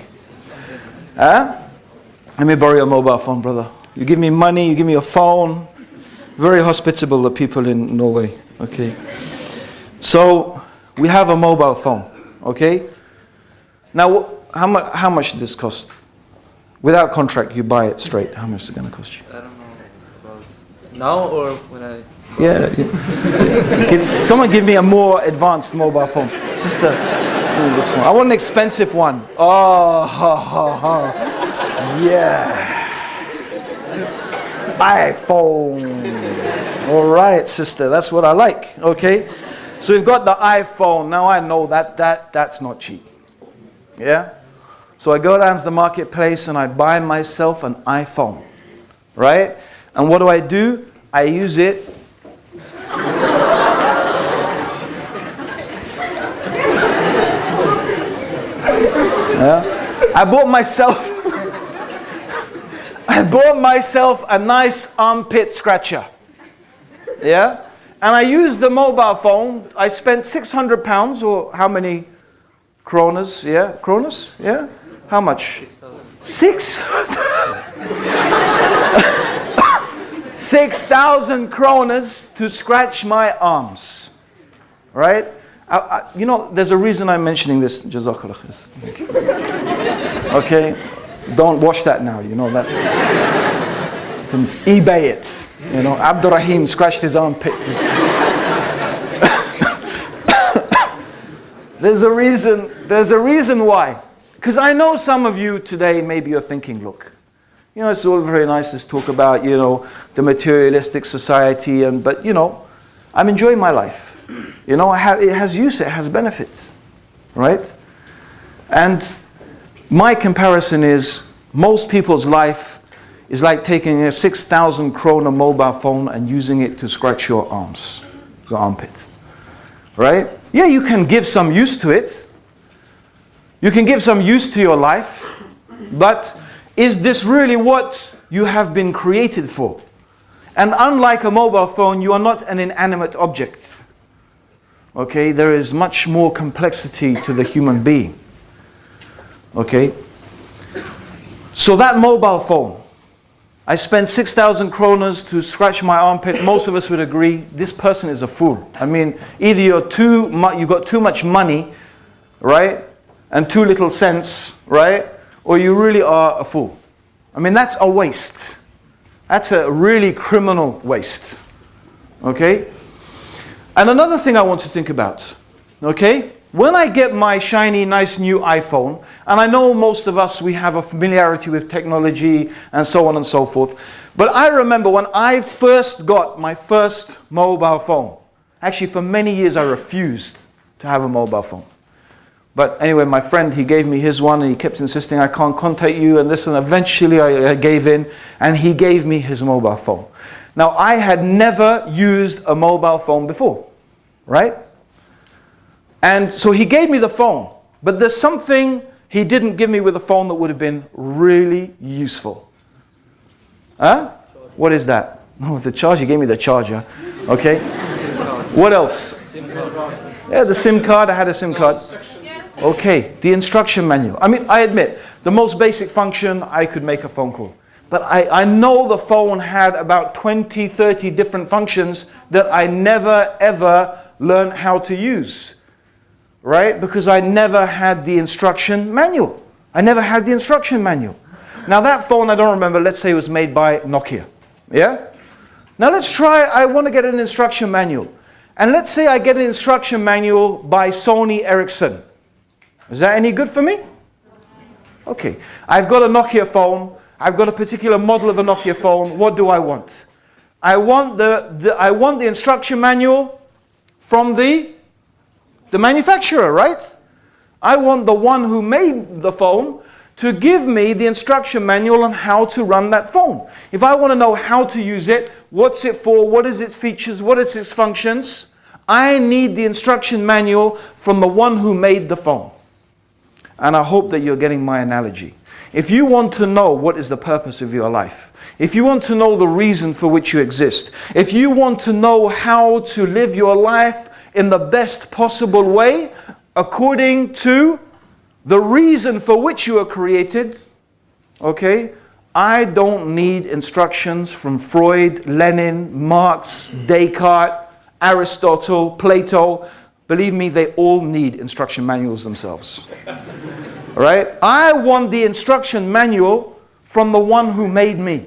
Let me borrow your mobile phone, brother. You give me money, you give me a phone. Very hospitable, the people in Norway. Okay. So, we have a mobile phone. Okay. Now, how much did this cost? Without contract, you buy it straight. How much is it going to cost you? I don't know. About now or when I... Yeah. Someone give me a more advanced mobile phone. Just this one. I want an expensive one. Oh, ha, ha, ha. Yeah. iPhone. All right, sister. That's what I like. Okay. So we've got the iPhone. Now I know that's not cheap. Yeah. So I go down to the marketplace and I buy myself an iPhone. Right. And what do? I use it. I bought myself a nice armpit scratcher. Yeah? And I used the mobile phone. I spent £600, or how many kronas? Yeah? Kronas? Yeah? How much? 6,000 kronas to scratch my arms. Right? You know, there's a reason I'm mentioning this. Jazakallah khair. Thank you. Okay? Don't watch that now. You know, that's... You can eBay it. You know, Abdur Raheem scratched his armpit. There's a reason why. Because I know some of you today, maybe you're thinking, look, you know, it's all very nice to talk about, you know, the materialistic society, but, you know, I'm enjoying my life. You know, it has use, it has benefits, right? And my comparison is, most people's life is like taking a 6,000 krona mobile phone and using it to scratch your arms, your armpit, right? Yeah, you can give some use to it. You can give some use to your life, but is this really what you have been created for? And unlike a mobile phone, you are not an inanimate object. Okay, there is much more complexity to the human being. Okay, so that mobile phone, I spent 6,000 kroners to scratch my armpit. Most of us would agree this person is a fool. I mean, either you got too much money, right, and too little sense, right, or you really are a fool. I mean, that's a waste. That's a really criminal waste. Okay? And another thing I want to think about, okay? When I get my shiny, nice new iPhone, and I know most of us, we have a familiarity with technology and so on and so forth, but I remember when I first got my first mobile phone, actually for many years I refused to have a mobile phone. But anyway, my friend, he gave me his one and he kept insisting, I can't contact you and this, and eventually I gave in and he gave me his mobile phone. Now, I had never used a mobile phone before, right? And so he gave me the phone, but there's something he didn't give me with the phone that would have been really useful. Huh? What is that? Oh, the charger, he gave me the charger. Okay. What else? Yeah, the SIM card, I had a SIM card. Okay, the instruction manual. I mean, I admit, the most basic function, I could make a phone call. But I know the phone had about 20, 30 different functions that I never ever learned how to use. Right? Because I never had the instruction manual. I never had the instruction manual. Now that phone, I don't remember, let's say it was made by Nokia. Yeah? Now let's try, I want to get an instruction manual. And let's say I get an instruction manual by Sony Ericsson. Is that any good for me? Okay. I've got a Nokia phone. I've got a particular model of a Nokia phone. What do I want? I want the instruction manual from the manufacturer, right? I want the one who made the phone to give me the instruction manual on how to run that phone. If I want to know how to use it, what's it for, what is its features, what is its functions, I need the instruction manual from the one who made the phone. And I hope that you're getting my analogy. If you want to know what is the purpose of your life, if you want to know the reason for which you exist, if you want to know how to live your life in the best possible way, according to the reason for which you are created, okay, I don't need instructions from Freud, Lenin, Marx, Descartes, Aristotle, Plato. Believe me, they all need instruction manuals themselves. All right? I want the instruction manual from the one who made me.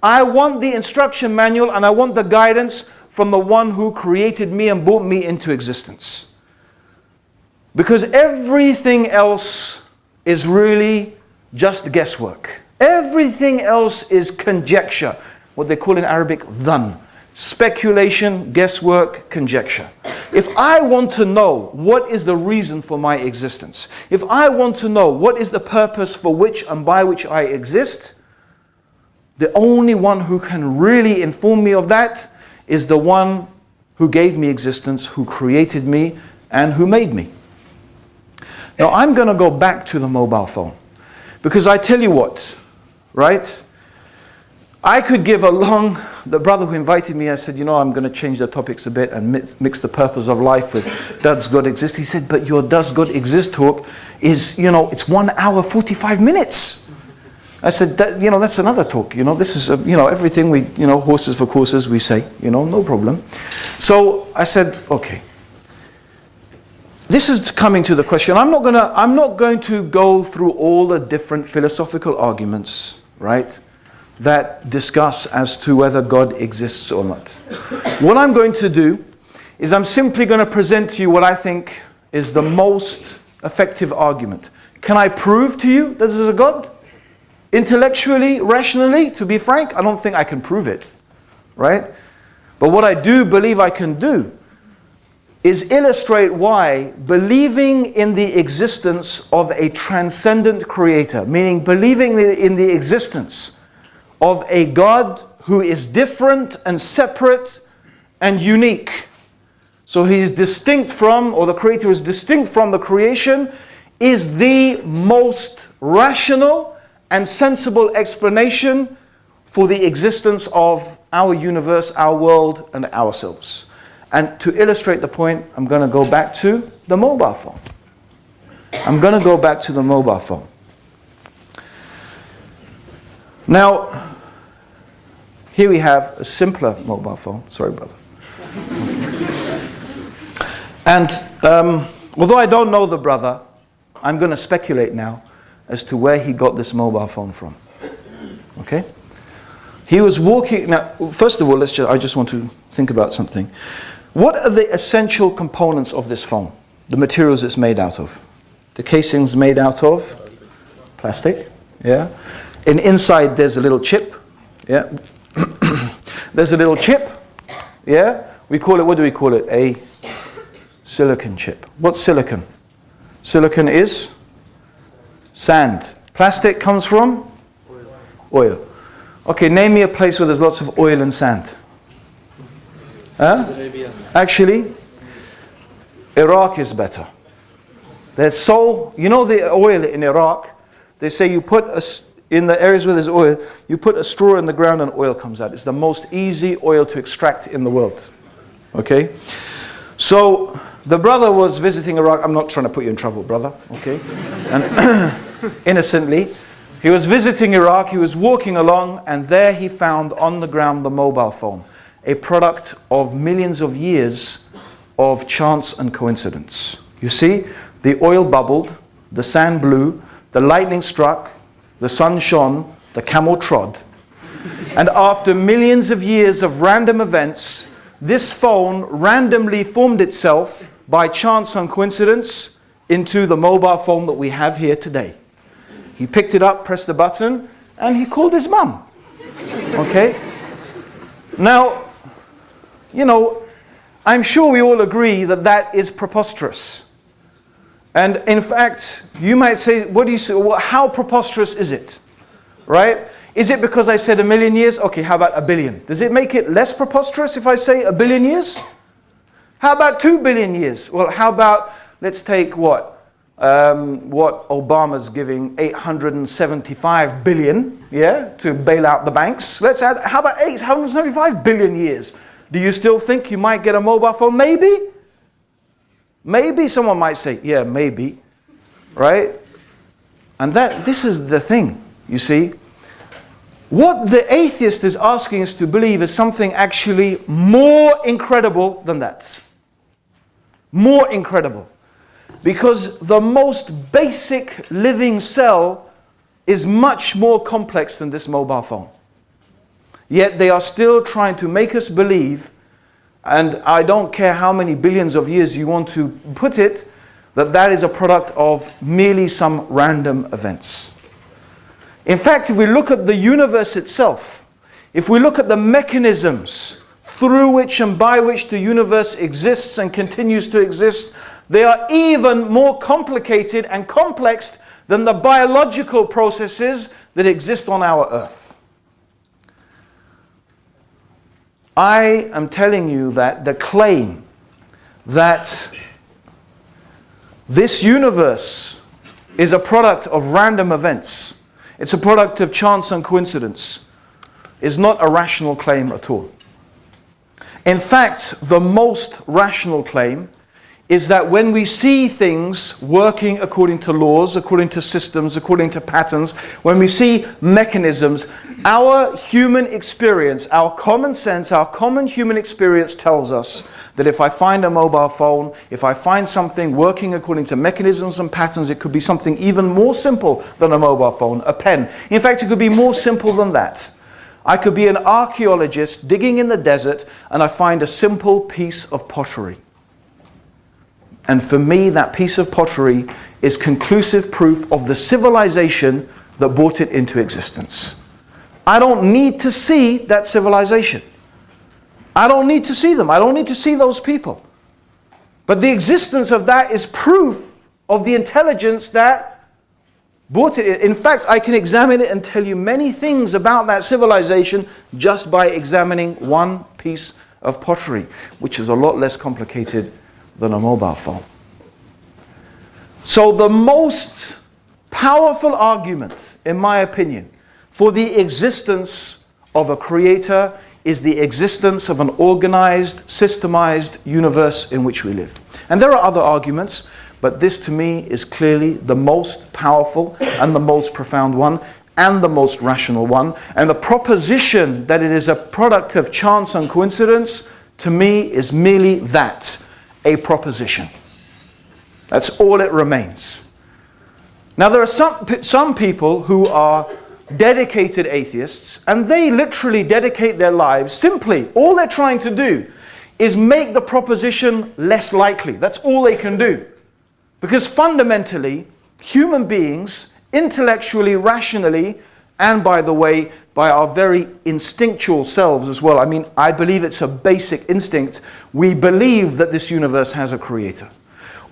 I want the instruction manual and I want the guidance from the one who created me and brought me into existence. Because everything else is really just guesswork. Everything else is conjecture. What they call in Arabic, dhan. Speculation, guesswork, conjecture. If I want to know what is the reason for my existence, if I want to know what is the purpose for which and by which I exist, the only one who can really inform me of that is the one who gave me existence, who created me, and who made me. Now I'm going to go back to the mobile phone. Because I tell you what, right? I could give the brother who invited me, I said, you know, I'm going to change the topics a bit and mix the purpose of life with does God exist? He said, but your does God exist talk is, you know, it's 1 hour, 45 minutes. I said, that's another talk, this is, everything we, horses for courses, we say, no problem. So I said, okay. This is coming to the question. I'm not going to go through all the different philosophical arguments, right, that discuss as to whether God exists or not. What I'm going to do is I'm simply going to present to you what I think is the most effective argument. Can I prove to you that there's a God? Intellectually, rationally, to be frank, I don't think I can prove it, right? But what I do believe I can do is illustrate why believing in the existence of a transcendent creator, meaning believing in the existence of a God who is different and separate and unique. So he is distinct from, or the creator is distinct from the creation, is the most rational and sensible explanation for the existence of our universe, our world, and ourselves. And to illustrate the point, I'm going to go back to the mobile phone. I'm going to go back to the mobile phone. Now, here we have a simpler mobile phone. Sorry, brother. And although I don't know the brother, I'm going to speculate now as to where he got this mobile phone from. Okay? He was walking. Now, first of all, I just want to think about something. What are the essential components of this phone? The materials it's made out of. The casing's made out of plastic. Yeah. And inside there's a little chip. Yeah. There's a little chip. Yeah. We call it, what do we call it? A silicon chip. What's silicon? Silicon is sand. Plastic comes from oil. Okay, name me a place where there's lots of oil and sand. Huh? Actually, Iraq is better. There's you know the oil in Iraq, they say you put in the areas where there's oil, you put a straw in the ground and oil comes out. It's the most easy oil to extract in the world. Okay? So, the brother was visiting Iraq. I'm not trying to put you in trouble, brother. Okay? And innocently, he was visiting Iraq, he was walking along, and there he found on the ground the mobile phone, a product of millions of years of chance and coincidence. You see, the oil bubbled, the sand blew, the lightning struck, the sun shone, the camel trod. And after millions of years of random events, this phone randomly formed itself by chance and coincidence into the mobile phone that we have here today. He picked it up, pressed the button, and he called his mum. Okay? Now, you know, I'm sure we all agree that that is preposterous. And in fact, you might say, what do you say? Well, how preposterous is it? Right? Is it because I said 1,000,000 years? Okay, how about 1 billion? Does it make it less preposterous if I say 1 billion years? How about 2 billion years? Well, how about, let's take what Obama's giving, 875 billion, yeah, to bail out the banks. Let's add, how about 875 billion years? Do you still think you might get a mobile phone? Maybe. Maybe someone might say, yeah, maybe, right? And this is the thing, you see. What the atheist is asking us to believe is something actually more incredible than that. More incredible. Because the most basic living cell is much more complex than this mobile phone. Yet they are still trying to make us believe, and I don't care how many billions of years you want to put it, that that is a product of merely some random events. In fact, if we look at the universe itself, if we look at the mechanisms through which and by which the universe exists and continues to exist, they are even more complicated and complex than the biological processes that exist on our earth. I am telling you that the claim that this universe is a product of random events, it's a product of chance and coincidence, is not a rational claim at all. In fact, the most rational claim is that when we see things working according to laws, according to systems, according to patterns, when we see mechanisms, our human experience, our common sense, our common human experience tells us that if I find a mobile phone, if I find something working according to mechanisms and patterns, it could be something even more simple than a mobile phone, a pen. In fact, it could be more simple than that. I could be an archaeologist digging in the desert and I find a simple piece of pottery. And for me, that piece of pottery is conclusive proof of the civilization that brought it into existence. I don't need to see that civilization. I don't need to see them. I don't need to see those people. But the existence of that is proof of the intelligence that brought it. In fact, I can examine it and tell you many things about that civilization just by examining one piece of pottery, which is a lot less complicated than a mobile phone. So the most powerful argument, in my opinion, for the existence of a creator is the existence of an organized, systemized universe in which we live. And there are other arguments, but this to me is clearly the most powerful and the most profound one and the most rational one. And the proposition that it is a product of chance and coincidence, to me, is merely that, a proposition. That's all it remains. Now there are some people who are dedicated atheists, and they literally dedicate their lives simply, all they're trying to do is make the proposition less likely. That's all they can do. Because fundamentally, human beings, intellectually, rationally, and by the way, by our very instinctual selves as well, I mean, I believe it's a basic instinct, we believe that this universe has a creator.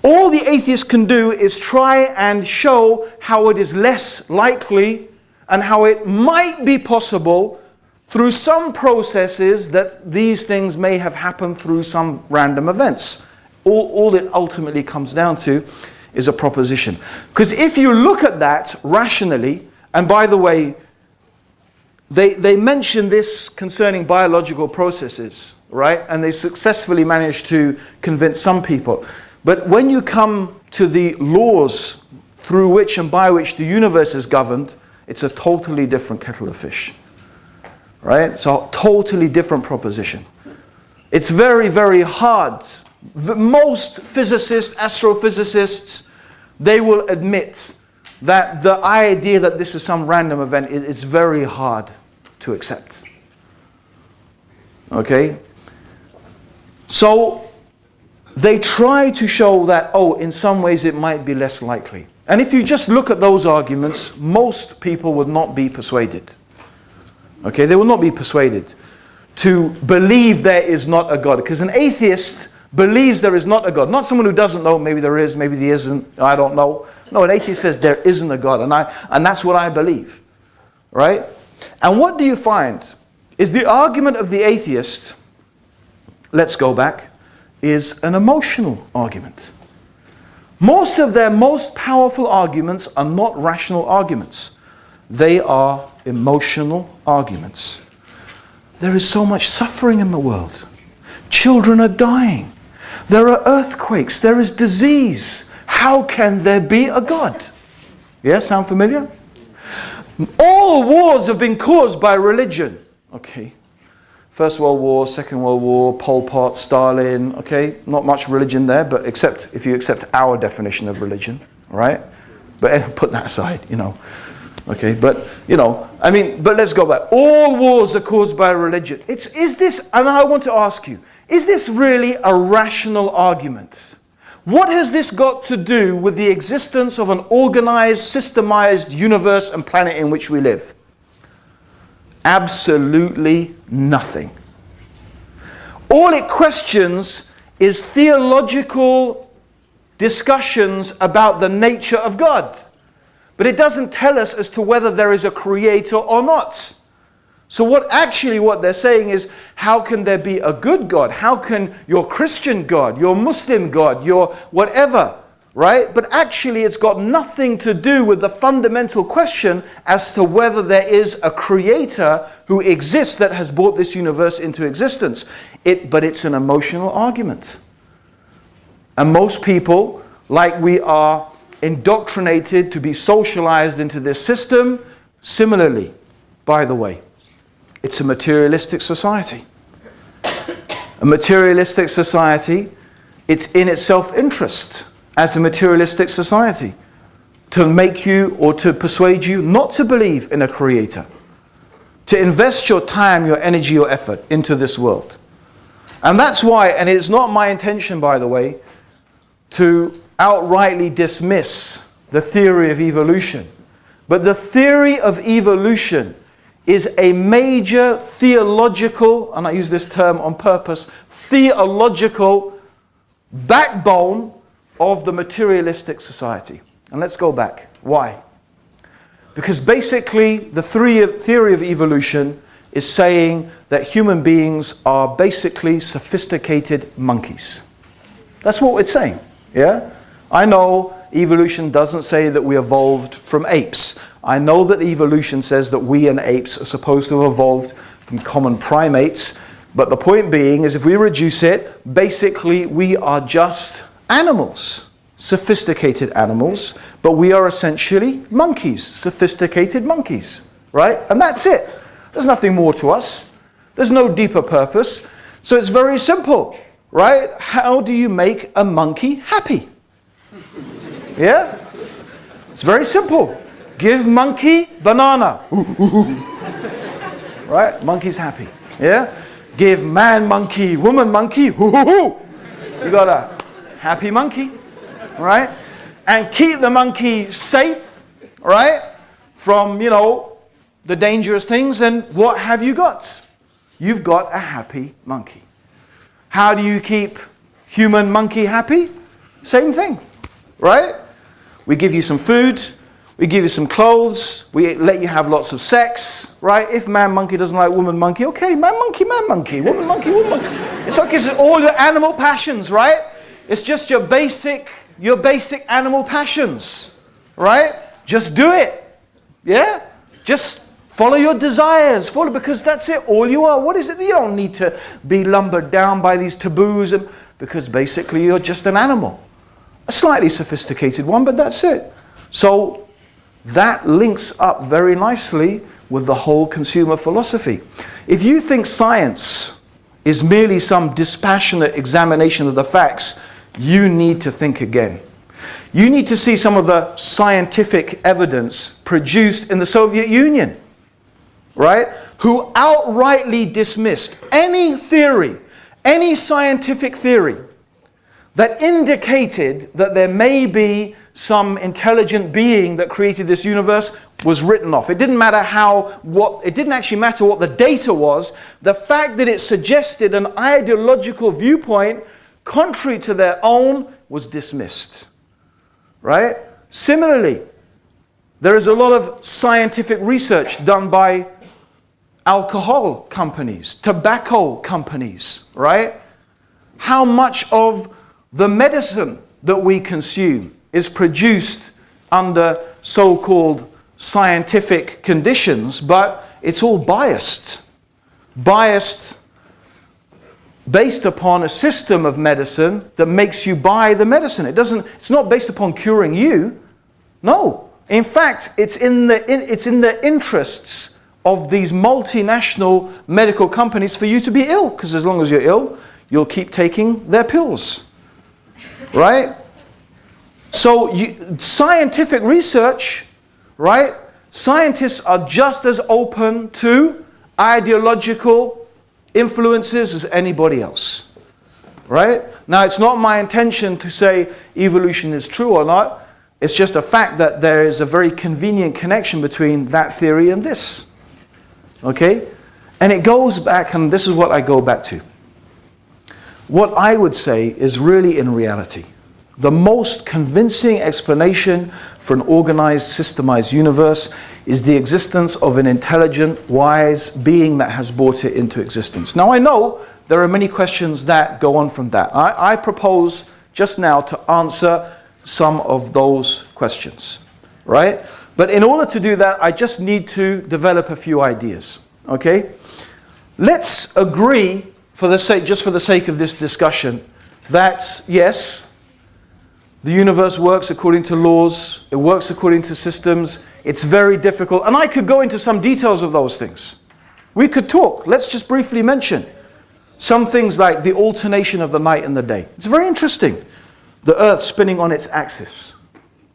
All the atheist can do is try and show how it is less likely and how it might be possible through some processes that these things may have happened through some random events. All it ultimately comes down to is a proposition. Because if you look at that rationally, and by the way, they mention this concerning biological processes, right? And they successfully managed to convince some people. But when you come to the laws through which and by which the universe is governed, it's a totally different kettle of fish. Right? It's a totally different proposition. It's very, very hard. Most physicists, astrophysicists, they will admit that the idea that this is some random event is very hard to accept. Okay? So they try to show that, oh, in some ways it might be less likely. And if you just look at those arguments, most people would not be persuaded. Okay, they will not be persuaded to believe there is not a God. Because an atheist believes there is not a God. Not someone who doesn't know, maybe there is, maybe there isn't, I don't know. No, an atheist says there isn't a God, and that's what I believe. Right? And what do you find? Is the argument of the atheist, let's go back, is an emotional argument. Most of their most powerful arguments are not rational arguments. They are emotional arguments. There is so much suffering in the world. Children are dying. There are earthquakes. There is disease. How can there be a God? Yeah, sound familiar? All wars have been caused by religion. Okay. First World War, Second World War, Pol Pot, Stalin, okay? Not much religion there, but except if you accept our definition of religion, right? But put that aside, you know. Okay, but, you know, I mean, but let's go back. All wars are caused by religion. Is this, and I want to ask you, is this really a rational argument? What has this got to do with the existence of an organized, systemized universe and planet in which we live? Absolutely nothing. All it questions is theological discussions about the nature of God. But it doesn't tell us as to whether there is a creator or not. So what they're saying is, how can there be a good God? How can your Christian God, your Muslim God, your whatever, right? But actually it's got nothing to do with the fundamental question as to whether there is a creator who exists that has brought this universe into existence. But it's an emotional argument. And most people, like we are indoctrinated to be socialized into this system, similarly, by the way, it's a materialistic society. A materialistic society, it's in its self-interest as a materialistic society to make you or to persuade you not to believe in a creator, to invest your time, your energy, your effort into this world. And that's why, and it's not my intention, by the way, to outrightly dismiss the theory of evolution. But the theory of evolution is a major theological, and I use this term on purpose, theological backbone of the materialistic society. And let's go back. Why? Because basically the theory of evolution is saying that human beings are basically sophisticated monkeys. That's what it's saying. Yeah? I know evolution doesn't say that we evolved from apes. I know that evolution says that we and apes are supposed to have evolved from common primates. But the point being is if we reduce it, basically we are just animals, sophisticated animals, but we are essentially monkeys, sophisticated monkeys, right? And that's it. There's nothing more to us. There's no deeper purpose. So it's very simple, right? How do you make a monkey happy? Yeah? It's very simple. Give monkey banana. Right? Monkey's happy. Yeah? Give man monkey, woman monkey. You got a happy monkey. Right? And keep the monkey safe, right? From, the dangerous things, and what have you got? You've got a happy monkey. How do you keep human monkey happy? Same thing, right? We give you some food, we give you some clothes, we let you have lots of sex, right? If man monkey doesn't like woman monkey, okay, man monkey, woman monkey, woman monkey. It's okay, it's all your animal passions, right? It's just your basic animal passions, right? Just do it, yeah? Just follow your desires, because that's it, all you are. What is it? You don't need to be lumbered down by these taboos, because basically you're just an animal. A slightly sophisticated one, but that's it. So that links up very nicely with the whole consumer philosophy. If you think science is merely some dispassionate examination of the facts, you need to think again. You need to see some of the scientific evidence produced in the Soviet Union, right? Who outrightly dismissed any theory, any scientific theory that indicated that there may be some intelligent being that created this universe was written off. It didn't matter it didn't actually matter what the data was. The fact that it suggested an ideological viewpoint contrary to their own was dismissed, right? Similarly, there is a lot of scientific research done by alcohol companies, tobacco companies, right? How much of the medicine that we consume is produced under so-called scientific conditions, but it's all biased based upon a system of medicine that makes you buy the medicine. It's not based upon curing you. No. In fact, it's in the interests of these multinational medical companies for you to be ill, because as long as you're ill, you'll keep taking their pills. Right? So scientific research, right? Scientists are just as open to ideological influences as anybody else. Right? Now, it's not my intention to say evolution is true or not. It's just a fact that there is a very convenient connection between that theory and this. Okay? And it goes back, and this is what I go back to. What I would say is really, in reality, the most convincing explanation for an organized, systemized universe is the existence of an intelligent, wise being that has brought it into existence. Now, I know there are many questions that go on from that. I propose just now to answer some of those questions, right? But in order to do that, I just need to develop a few ideas, okay? Let's agree, just for the sake of this discussion, that yes, the universe works according to laws, it works according to systems, it's very difficult, and I could go into some details of those things. We could talk. Let's just briefly mention some things like the alternation of the night and the day. It's very interesting. The Earth spinning on its axis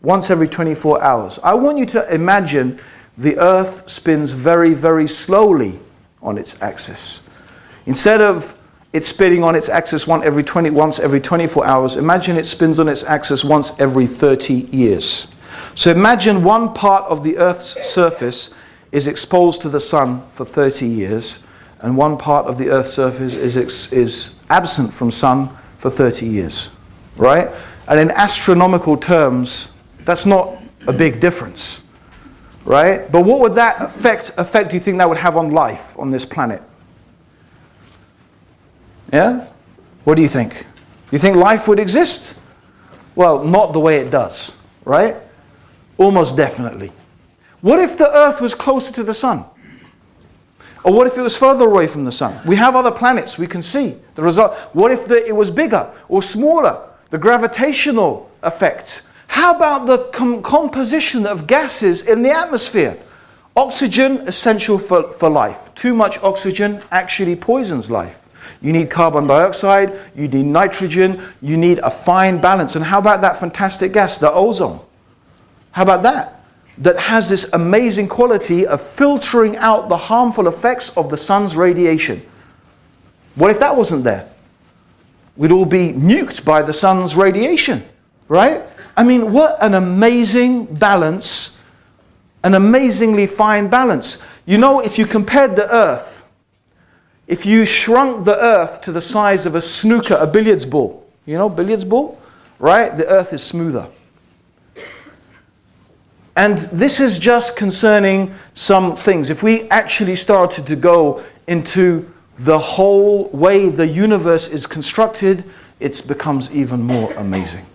once every 24 hours. I want you to imagine the Earth spins very, very slowly on its axis. Instead of it spinning on its axis once every 24 hours, imagine it spins on its axis once every 30 years. So imagine one part of the Earth's surface is exposed to the sun for 30 years, and one part of the Earth's surface is absent from sun for 30 years. Right? And in astronomical terms, that's not a big difference. Right? But what would that effect do you think that would have on life on this planet? Yeah? What do you think? You think life would exist? Well, not the way it does. Right? Almost definitely. What if the Earth was closer to the sun? Or what if it was further away from the sun? We have other planets, we can see the result. What if it was bigger or smaller? The gravitational effect. How about the composition of gases in the atmosphere? Oxygen, essential for life. Too much oxygen actually poisons life. You need carbon dioxide, you need nitrogen, you need a fine balance. And how about that fantastic gas, the ozone? How about that? That has this amazing quality of filtering out the harmful effects of the sun's radiation. What if that wasn't there? We'd all be nuked by the sun's radiation, right? I mean, what an amazing balance, an amazingly fine balance. You know, if you compared the Earth, if you shrunk the Earth to the size of a snooker, a billiards ball, you know, billiards ball, right? The Earth is smoother. And this is just concerning some things. If we actually started to go into the whole way the universe is constructed, it becomes even more amazing.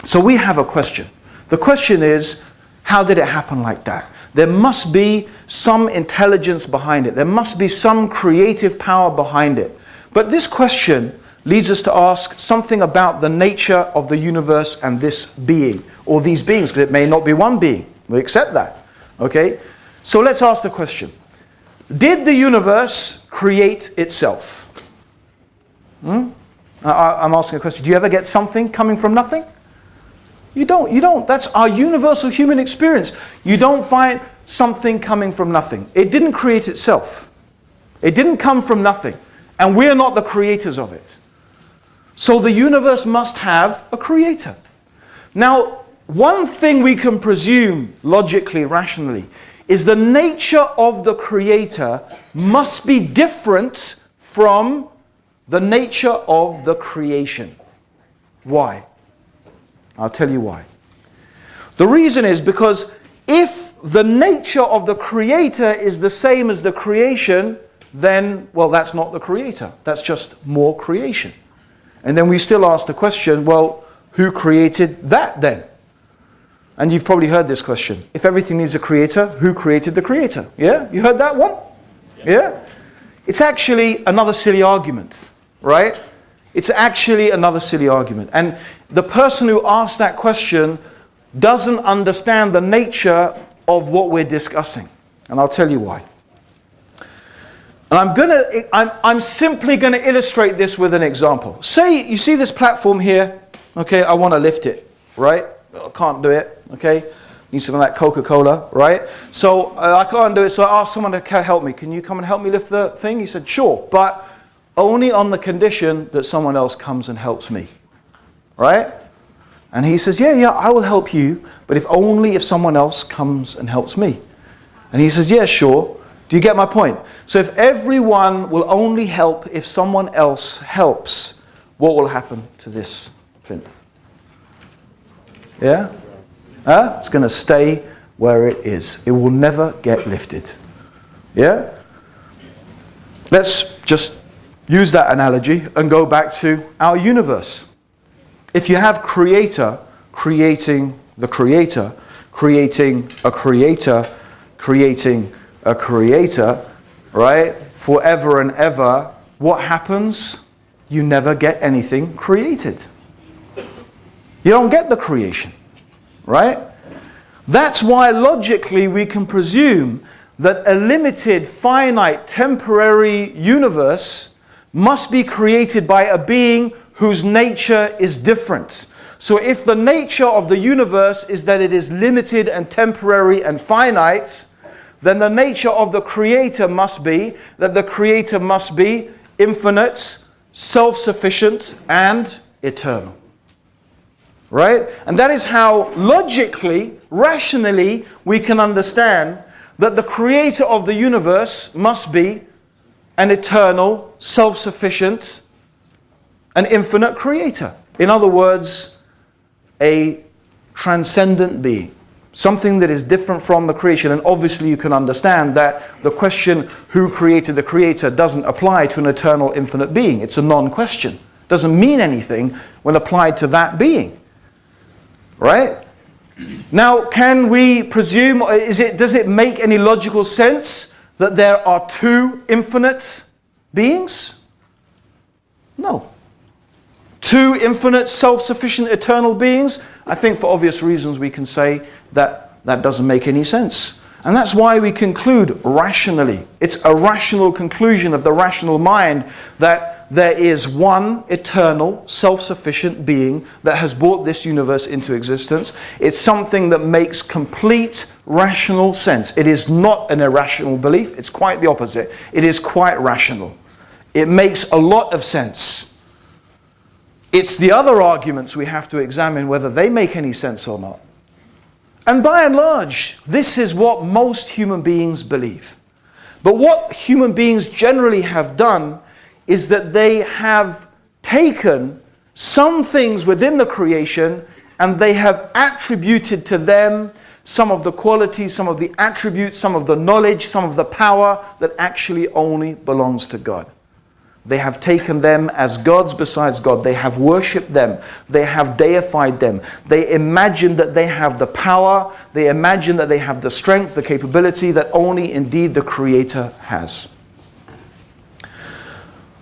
So we have a question. The question is, how did it happen like that? There must be some intelligence behind it. There must be some creative power behind it. But this question leads us to ask something about the nature of the universe and this being, or these beings, because it may not be one being. We accept that. Okay? So let's ask the question. Did the universe create itself? I'm asking a question. Do you ever get something coming from nothing? You don't. That's our universal human experience. You don't find something coming from nothing. It didn't create itself. It didn't come from nothing. And we're not the creators of it. So the universe must have a creator. Now, one thing we can presume logically, rationally, is the nature of the creator must be different from the nature of the creation. Why? I'll tell you why. The reason is because if the nature of the creator is the same as the creation, then, well, that's not the creator. That's just more creation. And then we still ask the question, well, who created that then? And you've probably heard this question. If everything needs a creator, who created the creator? Yeah? You heard that one? Yeah? It's actually another silly argument, right? It's actually another silly argument. And the person who asked that question doesn't understand the nature of what we're discussing. And I'll tell you why. And I'm simply going to illustrate this with an example. Say you see this platform here. Okay, I want to lift it, right? I can't do it. Okay, need some of that Coca-Cola, right? So I can't do it. So I asked someone to help me. Can you come and help me lift the thing? He said, sure, but only on the condition that someone else comes and helps me, right? And he says, yeah, I will help you, but only if someone else comes and helps me. And he says, yeah, sure. Do you get my point? So if everyone will only help if someone else helps, what will happen to this plinth? Yeah? It's going to stay where it is. It will never get lifted. Yeah? Let's just use that analogy and go back to our universe. If you have creator creating the creator, creating a creator, creating a creator, right? Forever and ever, what happens? You never get anything created. You don't get the creation, right? That's why logically we can presume that a limited, finite, temporary universe must be created by a being whose nature is different. So if the nature of the universe is that it is limited and temporary and finite, then the nature of the creator must be that the creator must be infinite, self-sufficient, and eternal. Right? And that is how logically, rationally, we can understand that the creator of the universe must be an eternal, self-sufficient, and infinite creator. In other words, a transcendent being. Something that is different from the creation. And obviously you can understand that the question, who created the creator, doesn't apply to an eternal, infinite being. It's a non-question. It doesn't mean anything when applied to that being. Right? Now, can we presume, does it make any logical sense that there are two infinite beings? No. Two infinite, self-sufficient, eternal beings? I think for obvious reasons we can say that that doesn't make any sense. And that's why we conclude rationally. It's a rational conclusion of the rational mind that there is one eternal, self-sufficient being that has brought this universe into existence. It's something that makes complete rational sense. It is not an irrational belief. It's quite the opposite. It is quite rational. It makes a lot of sense. It's the other arguments we have to examine whether they make any sense or not. And by and large, this is what most human beings believe. But what human beings generally have done is that they have taken some things within the creation and they have attributed to them some of the qualities, some of the attributes, some of the knowledge, some of the power that actually only belongs to God. They have taken them as gods besides God. They have worshipped them. They have deified them. They imagine that they have the power. They imagine that they have the strength, the capability that only indeed the Creator has.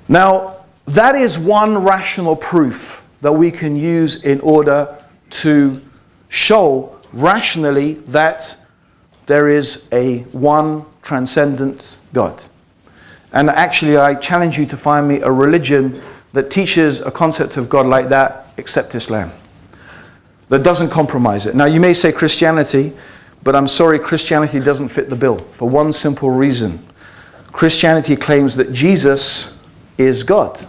Now, that is one rational proof that we can use in order to show rationally that there is a one transcendent God. And actually, I challenge you to find me a religion that teaches a concept of God like that, except Islam, that doesn't compromise it. Now, you may say Christianity, but I'm sorry, Christianity doesn't fit the bill for one simple reason. Christianity claims that Jesus is God.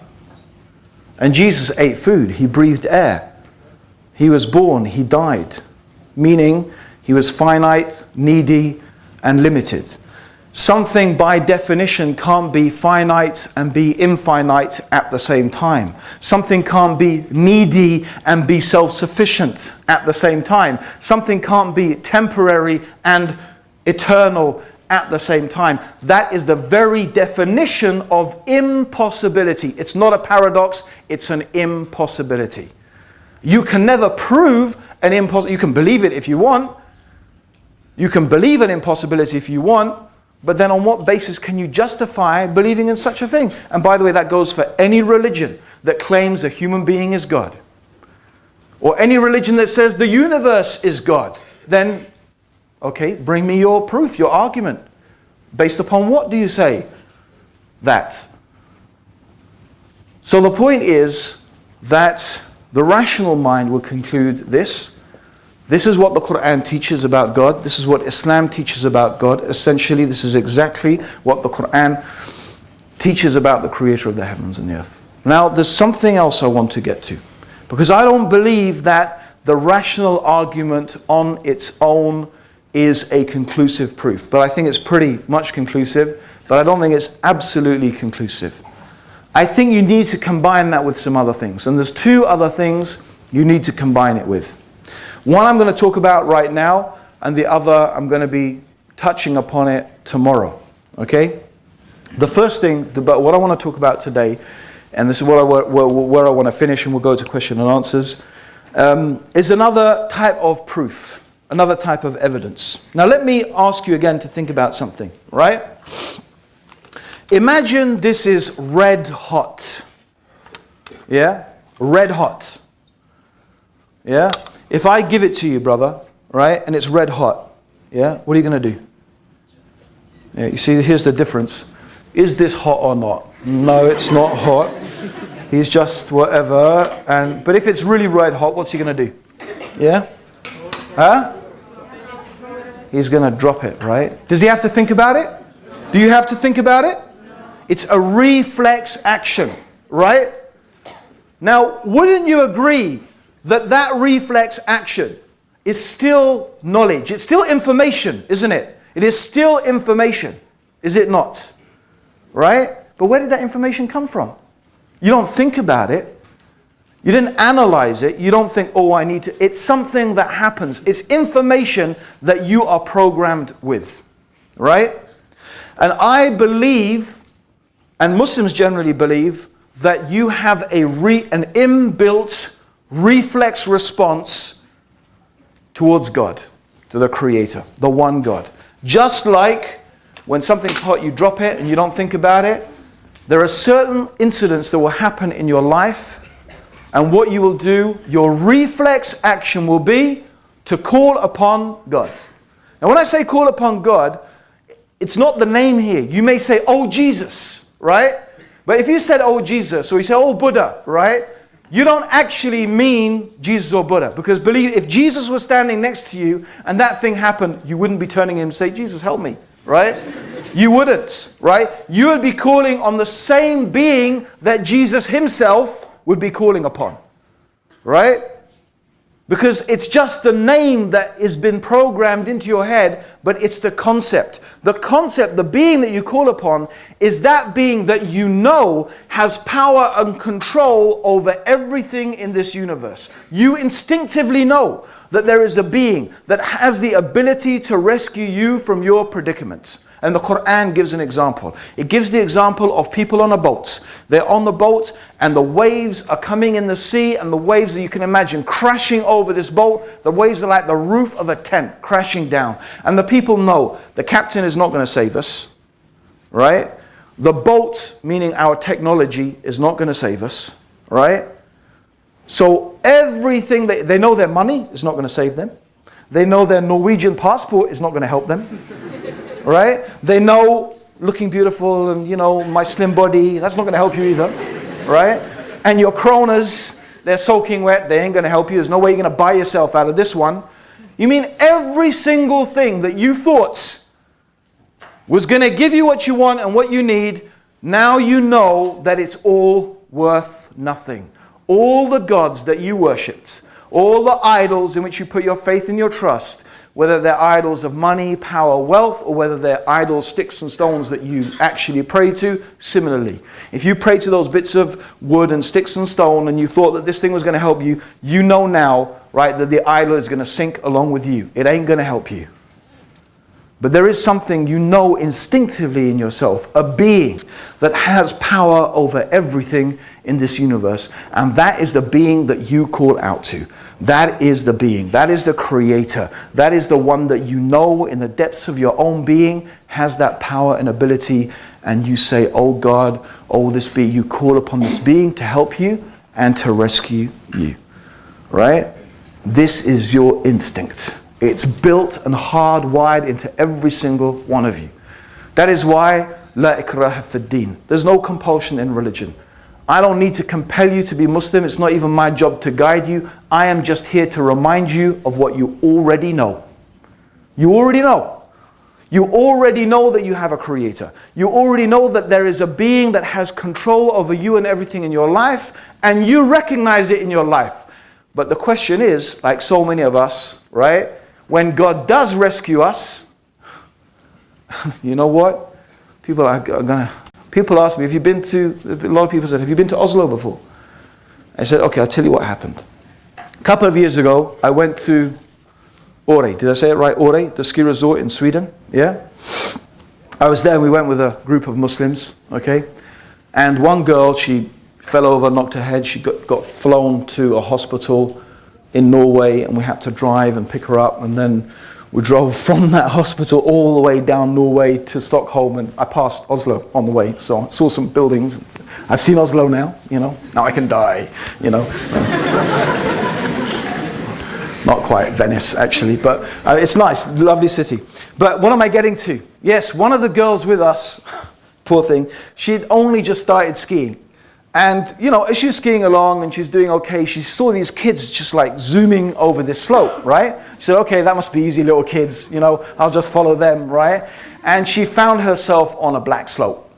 And Jesus ate food, he breathed air, he was born, he died, meaning he was finite, needy, and limited. Something by definition can't be finite and be infinite at the same time. Something can't be needy and be self-sufficient at the same time. Something can't be temporary and eternal at the same time. That is the very definition of impossibility. It's not a paradox, it's an impossibility. You can never prove an impossibility. You can believe it if you want. You can believe an impossibility if you want. But then on what basis can you justify believing in such a thing? And by the way, that goes for any religion that claims a human being is God. Or any religion that says the universe is God. Then, okay, bring me your proof, your argument. Based upon what do you say that? So the point is that the rational mind will conclude this. This is what the Quran teaches about God. This is what Islam teaches about God. Essentially, this is exactly what the Quran teaches about the Creator of the heavens and the earth. Now, there's something else I want to get to. Because I don't believe that the rational argument on its own is a conclusive proof. But I think it's pretty much conclusive. But I don't think it's absolutely conclusive. I think you need to combine that with some other things. And there's two other things you need to combine it with. One I'm going to talk about right now, and the other I'm going to be touching upon it tomorrow. Okay? The first thing, but what I want to talk about today, and this is where I want to finish, and we'll go to question and answers, is another type of proof, another type of evidence. Now let me ask you again to think about something, right? Imagine this is red hot. Yeah? Red hot. Yeah? If I give it to you, brother, right, and it's red hot, yeah, what are you going to do? Yeah, you see, here's the difference. Is this hot or not? No, it's not hot. He's just whatever. But if it's really red hot, what's he going to do? Yeah? Huh? He's going to drop it, right? Does he have to think about it? Do you have to think about it? It's a reflex action, right? Now, wouldn't you agree that that reflex action is still knowledge? It's still information, isn't it? It is still information, is it not? Right? But where did that information come from? You don't think about it. You didn't analyze it. You don't think, oh, I need to. It's something that happens. It's information that you are programmed with. Right? And I believe, and Muslims generally believe, that you have an inbuilt reflex response towards God, to the Creator, the one God. Just like when something's hot, you drop it and you don't think about it. There are certain incidents that will happen in your life, and what you will do, your reflex action will be to call upon God. Now when I say call upon God, it's not the name here. You may say, oh Jesus, right? But if you said, oh Jesus, or you say, oh Buddha, right? You don't actually mean Jesus or Buddha. Because believe, if Jesus was standing next to you and that thing happened, you wouldn't be turning him and say, Jesus, help me, right? You wouldn't, right? You would be calling on the same being that Jesus himself would be calling upon, right? Because it's just the name that has been programmed into your head, but it's the concept. The concept, the being that you call upon, is that being that you know has power and control over everything in this universe. You instinctively know that there is a being that has the ability to rescue you from your predicaments. And the Quran gives an example. It gives the example of people on a boat. They're on the boat and the waves are coming in the sea, and the waves that you can imagine crashing over this boat. The waves are like the roof of a tent crashing down. And the people know the captain is not going to save us, right? The boat, meaning our technology, is not going to save us, right? So everything, they know their money is not going to save them. They know their Norwegian passport is not going to help them. Right? They know looking beautiful and, you know, my slim body, that's not going to help you either. Right? And your kronas, they're soaking wet, they ain't going to help you. There's no way you're going to buy yourself out of this one. You mean every single thing that you thought was going to give you what you want and what you need, now you know that it's all worth nothing. All the gods that you worshipped, all the idols in which you put your faith and your trust, whether they're idols of money, power, wealth, or whether they're idols, sticks and stones that you actually pray to, similarly. If you pray to those bits of wood and sticks and stone and you thought that this thing was going to help you, you know now, right, that the idol is going to sink along with you. It ain't going to help you. But there is something you know instinctively in yourself, a being that has power over everything in this universe, and that is the being that you call out to. That is the being, that is the creator, that is the one that you know in the depths of your own being has that power and ability, and you say, oh God, oh this being, you call upon this being to help you and to rescue you, right? This is your instinct. It's built and hardwired into every single one of you. That is why la ikraha fid din. There's no compulsion in religion. I don't need to compel you to be Muslim. It's not even my job to guide you. I am just here to remind you of what you already know. You already know. You already know that you have a creator. You already know that there is a being that has control over you and everything in your life, and you recognize it in your life. But the question is, like so many of us, right? When God does rescue us, you know what? People ask me, have you been to, a lot of people said, have you been to Oslo before? I said, okay, I'll tell you what happened. A couple of years ago, I went to Åre. Did I say it right? Åre, the ski resort in Sweden. Yeah? I was there and we went with a group of Muslims, okay? And one girl, she fell over, knocked her head. She got flown to a hospital in Norway, and we had to drive and pick her up, and then we drove from that hospital all the way down Norway to Stockholm, and I passed Oslo on the way, so I saw some buildings. I've seen Oslo now, you know, now I can die, you know. Not quite Venice, actually, but it's nice, lovely city. But what am I getting to? Yes, one of the girls with us, poor thing, she'd only just started skiing. And, you know, as she's skiing along and she's doing okay, she saw these kids just like zooming over this slope, right? She said, okay, that must be easy little kids, you know, I'll just follow them, right? And she found herself on a black slope,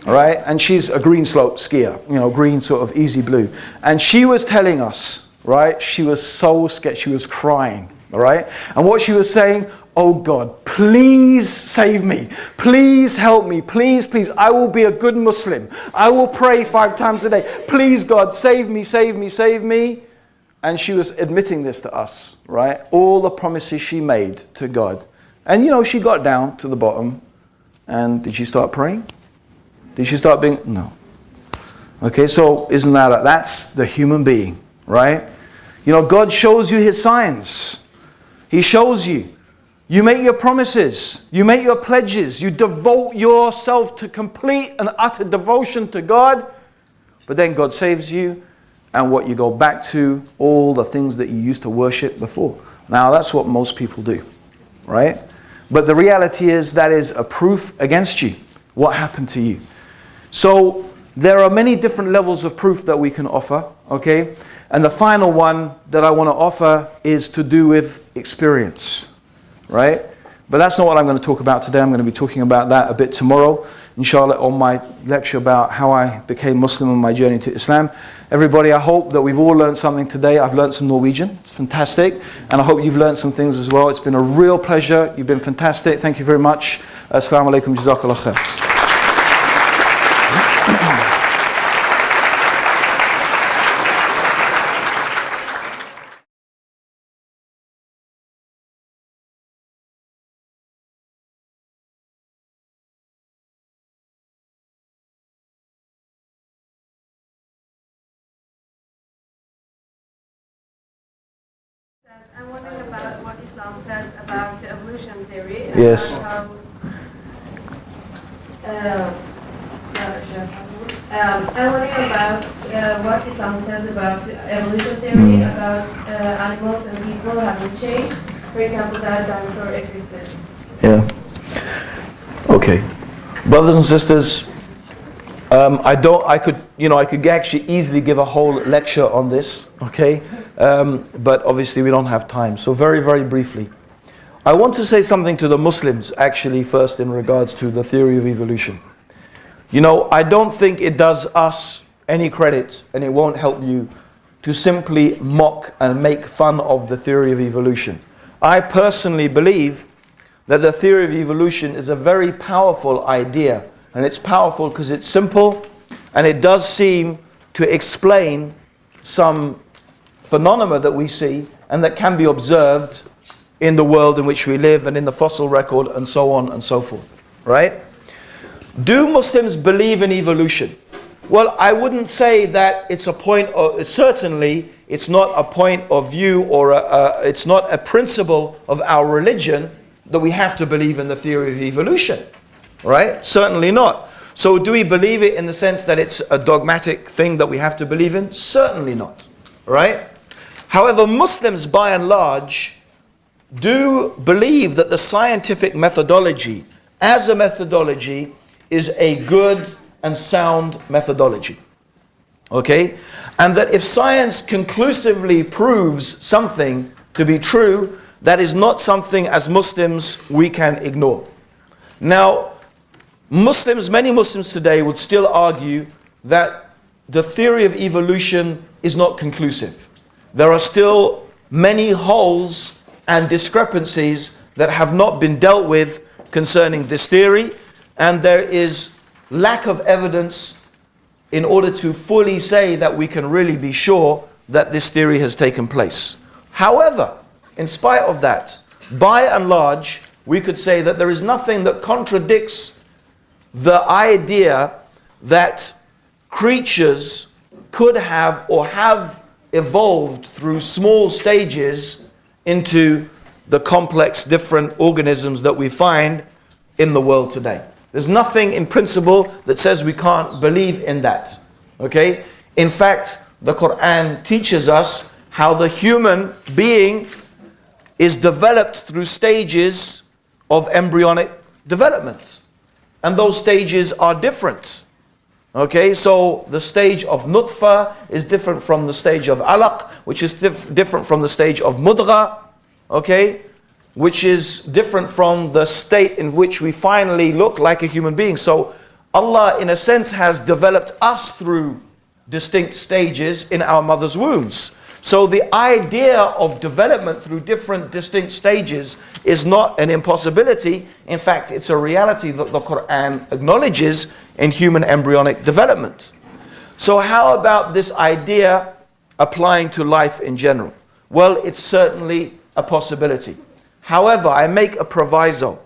right? And she's a green slope skier, you know, green sort of easy blue. And she was telling us, right, she was so scared, she was crying, all right? And what she was saying, oh God, please save me. Please help me. Please, please. I will be a good Muslim. I will pray 5 times a day. Please, God, save me, save me, save me. And she was admitting this to us, right? All the promises she made to God. And, you know, she got down to the bottom. And did she start praying? Did she start being? No. Okay, so isn't that's the human being, right? You know, God shows you his signs. He shows you. You make your promises, you make your pledges, you devote yourself to complete and utter devotion to God, but then God saves you, and what you go back to, all the things that you used to worship before. Now that's what most people do, right? But the reality is that is a proof against you. What happened to you? So there are many different levels of proof that we can offer, okay? And the final one that I want to offer is to do with experience, right? But that's not what I'm going to talk about today. I'm going to be talking about that a bit tomorrow, inshallah, on my lecture about how I became Muslim on my journey to Islam. Everybody, I hope that we've all learned something today. I've learned some Norwegian. It's fantastic. And I hope you've learned some things as well. It's been a real pleasure. You've been fantastic. Thank you very much. Assalamu alaikum. Jazakallah khair. I'm wondering about what Islam says about the evolution theory. Yes. I'm wondering about what Islam says about evolution theory, about animals and people having changed. For example, that dinosaur existed. Yeah. Okay. Brothers and sisters, I could actually easily give a whole lecture on this, okay? But obviously we don't have time. So very, very briefly, I want to say something to the Muslims actually first in regards to the theory of evolution. You know, I don't think it does us any credit, and it won't help you, to simply mock and make fun of the theory of evolution. I personally believe that the theory of evolution is a very powerful idea. And it's powerful because it's simple, and it does seem to explain some phenomena that we see and that can be observed in the world in which we live and in the fossil record and so on and so forth, right? Do Muslims believe in evolution? Well, I wouldn't say that it's a point of, certainly it's not a point of view or it's not a principle of our religion that we have to believe in the theory of evolution. Right? Certainly not. So do we believe it in the sense that it's a dogmatic thing that we have to believe in? Certainly not. Right? However, Muslims by and large do believe that the scientific methodology as a methodology is a good and sound methodology. Okay? And that if science conclusively proves something to be true, that is not something as Muslims we can ignore. Now, many Muslims today would still argue that the theory of evolution is not conclusive. There are still many holes and discrepancies that have not been dealt with concerning this theory, and there is lack of evidence in order to fully say that we can really be sure that this theory has taken place. However, in spite of that, by and large, we could say that there is nothing that contradicts the idea that creatures could have or have evolved through small stages into the complex different organisms that we find in the world today. There's nothing in principle that says we can't believe in that. Okay? In fact, the Quran teaches us how the human being is developed through stages of embryonic development. And those stages are different. Okay, so the stage of nutfa is different from the stage of alaq, which is different from the stage of mudgha, okay, which is different from the state in which we finally look like a human being. So Allah, in a sense, has developed us through distinct stages in our mother's wombs. So the idea of development through different distinct stages is not an impossibility. In fact, it's a reality that the Quran acknowledges in human embryonic development. So how about this idea applying to life in general? Well, it's certainly a possibility. However, I make a proviso.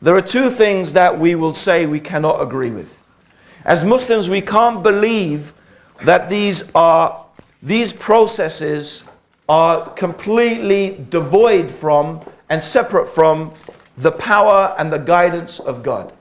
There are two things that we will say we cannot agree with. As Muslims, we can't believe that these processes are completely devoid from and separate from the power and the guidance of God.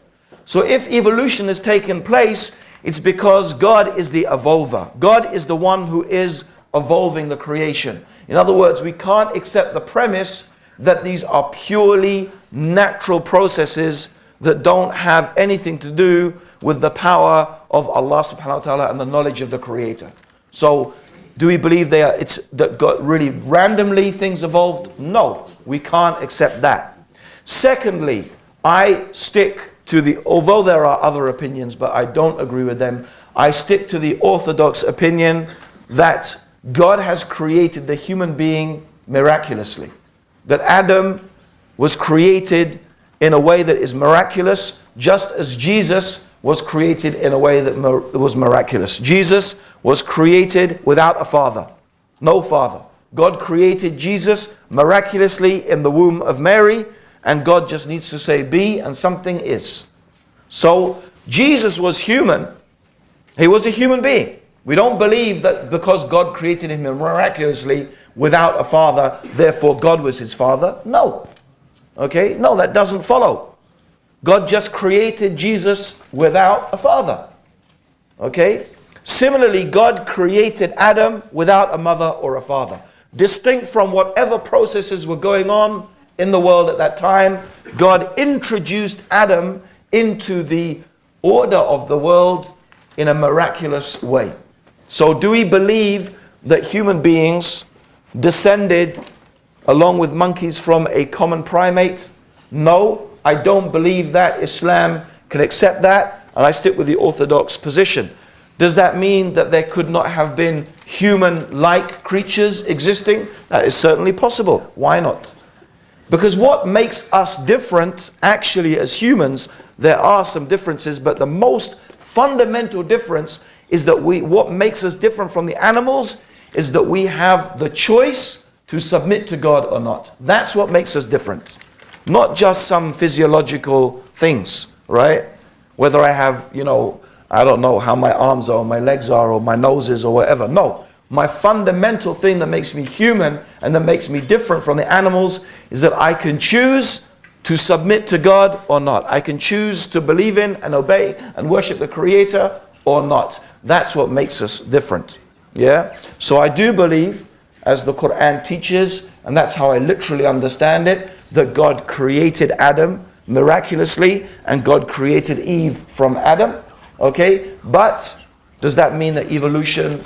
So if evolution has taken place, it's because God is the evolver. God is the one who is evolving the creation. In other words, we can't accept the premise that these are purely natural processes that don't have anything to do with the power of Allah subhanahu wa ta'ala and the knowledge of the Creator. So, do we believe that God really randomly things evolved? No, we can't accept that. Secondly, I stick to although there are other opinions, but I don't agree with them, I stick to the orthodox opinion that God has created the human being miraculously. That Adam was created in a way that is miraculous, just as Jesus was created in a way that was miraculous. Jesus was created without a father, no father. God created Jesus miraculously in the womb of Mary, and God just needs to say be, and something is. So Jesus was human. He was a human being. We don't believe that because God created him miraculously without a father, therefore God was his father. No. Okay? No, that doesn't follow. God just created Jesus without a father. Okay? Similarly, God created Adam without a mother or a father. Distinct from whatever processes were going on in the world at that time, God introduced Adam into the order of the world in a miraculous way. So do we believe that human beings descended along with monkeys from a common primate? No, I don't believe that. Islam can accept that, and I stick with the orthodox position. Does that mean that there could not have been human-like creatures existing? That is certainly possible. Why not? Because what makes us different, actually as humans, there are some differences, but the most fundamental difference is that what makes us different from the animals is that we have the choice to submit to God or not. That's what makes us different. Not just some physiological things, right? Whether I have, I don't know how my arms are, or my legs are, or my nose is, or whatever. No. My fundamental thing that makes me human and that makes me different from the animals is that I can choose to submit to God or not. I can choose to believe in and obey and worship the Creator or not. That's what makes us different. Yeah? So I do believe, as the Quran teaches, and that's how I literally understand it, that God created Adam miraculously and God created Eve from Adam. Okay? But does that mean that evolution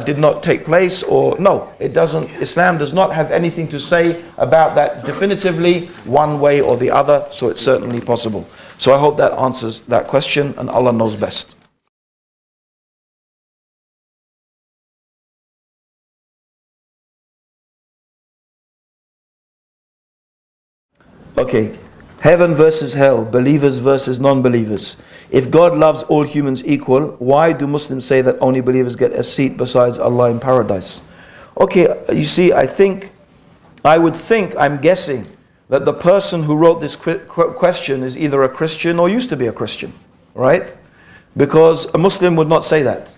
did not take place? Or no, it doesn't. Islam does not have anything to say about that definitively one way or the other, so it's certainly possible. So I hope that answers that question, and Allah knows best. Okay, heaven versus hell, believers versus non-believers. If God loves all humans equal, why do Muslims say that only believers get a seat besides Allah in paradise? Okay, you see, I'm guessing that the person who wrote this question is either a Christian or used to be a Christian, right? Because a Muslim would not say that,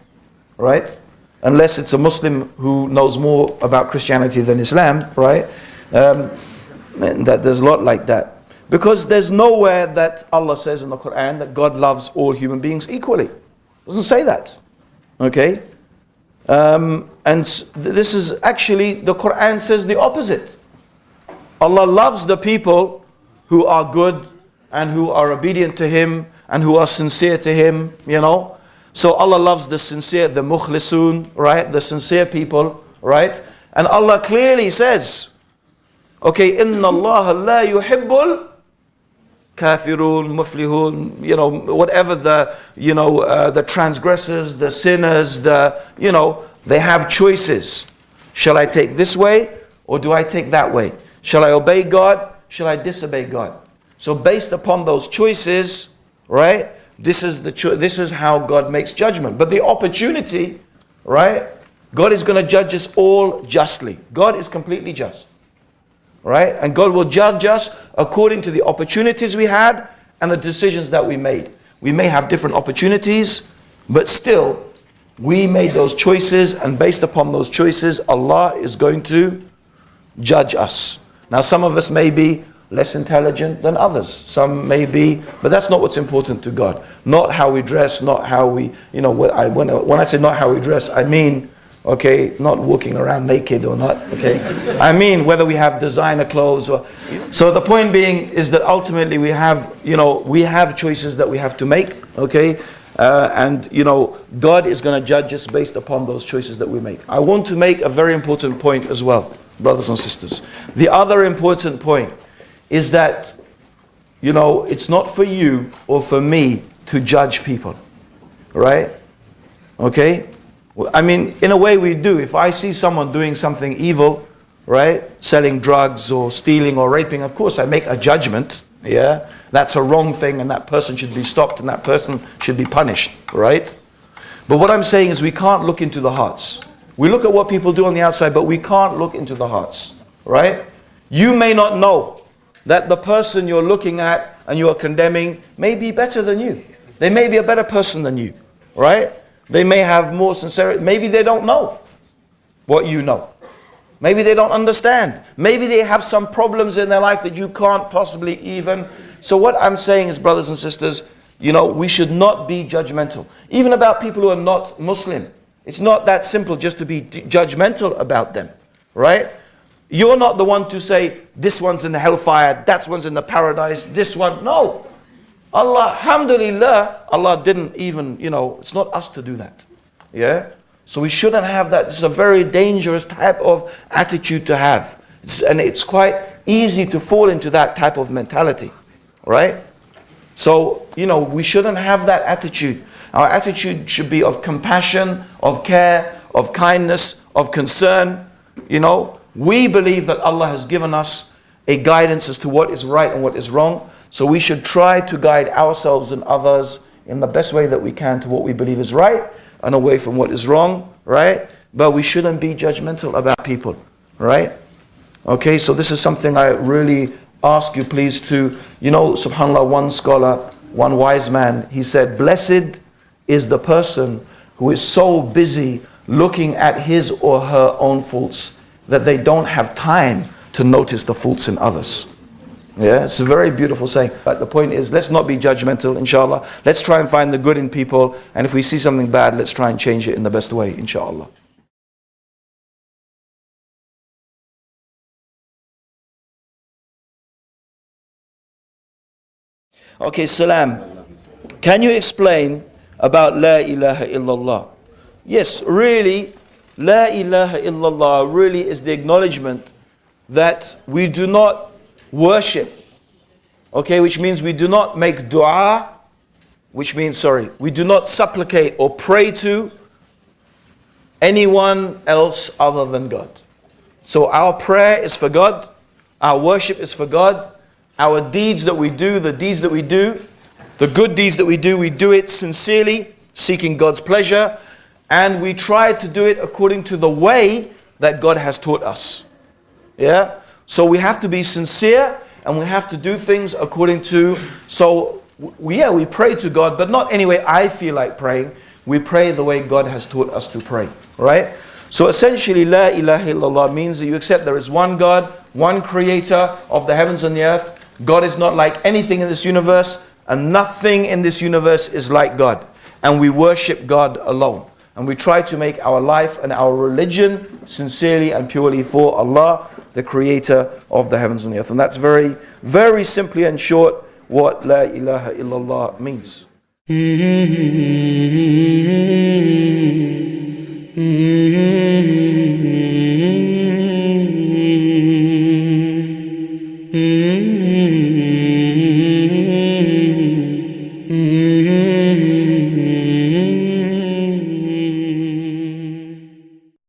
right? Unless it's a Muslim who knows more about Christianity than Islam, right? And that there's a lot like that. Because there's nowhere that Allah says in the Quran that God loves all human beings equally. It doesn't say that. Okay? And this is actually, the Quran says the opposite. Allah loves the people who are good and who are obedient to Him and who are sincere to Him, So Allah loves the sincere, the mukhlisun, right? The sincere people, right? And Allah clearly says, okay, inna Allah la yuhibbul kafirun, muflihun, whatever the transgressors, the sinners, they have choices. Shall I take this way or do I take that way? Shall I obey God? Shall I disobey God? So based upon those choices, right? This is how God makes judgment. But the opportunity, right? God is going to judge us all justly. God is completely just. Right? And God will judge us according to the opportunities we had and the decisions that we made. We may have different opportunities, but still, we made those choices, and based upon those choices, Allah is going to judge us. Now some of us may be less intelligent than others. Some may be, but that's not what's important to God. Not how we dress, not how we, when I say not how we dress, I mean, okay, not walking around naked or not, okay. I mean whether we have designer clothes or, so the point being is that ultimately we have, we have choices that we have to make, okay. And God is going to judge us based upon those choices that we make. I want to make a very important point as well, brothers and sisters. The other important point is that, it's not for you or for me to judge people, right? Okay? I mean, in a way we do. If I see someone doing something evil, right? Selling drugs or stealing or raping, of course I make a judgment, yeah? That's a wrong thing and that person should be stopped and that person should be punished, right? But what I'm saying is we can't look into the hearts. We look at what people do on the outside, but we can't look into the hearts, right? You may not know that the person you're looking at and you're condemning may be better than you. They may be a better person than you, right? They may have more sincerity. Maybe they don't know what you know. Maybe they don't understand. Maybe they have some problems in their life that you can't possibly even. So what I'm saying is, brothers and sisters, we should not be judgmental. Even about people who are not Muslim. It's not that simple just to be judgmental about them, right? You're not the one to say, this one's in the hellfire, that one's in the paradise, this one. No. Allah, alhamdulillah, Allah didn't even, it's not us to do that. Yeah? So we shouldn't have that. This is a very dangerous type of attitude to have. And it's quite easy to fall into that type of mentality. Right? So, we shouldn't have that attitude. Our attitude should be of compassion, of care, of kindness, of concern. We believe that Allah has given us a guidance as to what is right and what is wrong. So we should try to guide ourselves and others in the best way that we can to what we believe is right and away from what is wrong, right? But we shouldn't be judgmental about people, right? Okay, so this is something I really ask you please to, subhanAllah, one scholar, one wise man, he said, blessed is the person who is so busy looking at his or her own faults that they don't have time to notice the faults in others. Yeah, it's a very beautiful saying. But the point is, let's not be judgmental, inshallah. Let's try and find the good in people. And if we see something bad, let's try and change it in the best way, inshallah. Okay, Salam. Can you explain about La ilaha illallah? Yes, really, La ilaha illallah really is the acknowledgement that we do not worship, okay, which means we do not make dua, which means, we do not supplicate or pray to anyone else other than God. So our prayer is for God, our worship is for God, our deeds that we do, the deeds that we do, the good deeds that we do it sincerely, seeking God's pleasure, and we try to do it according to the way that God has taught us. Yeah? So we have to be sincere and we have to do things according to, we pray to God, but not any way I feel like praying. We pray the way God has taught us to pray. Right? So essentially, La ilaha illallah means that you accept there is one God, one creator of the heavens and the earth. God is not like anything in this universe, and nothing in this universe is like God. And we worship God alone. And we try to make our life and our religion sincerely and purely for Allah, the creator of the heavens and the earth. And that's very, very simply and short what La ilaha illallah means.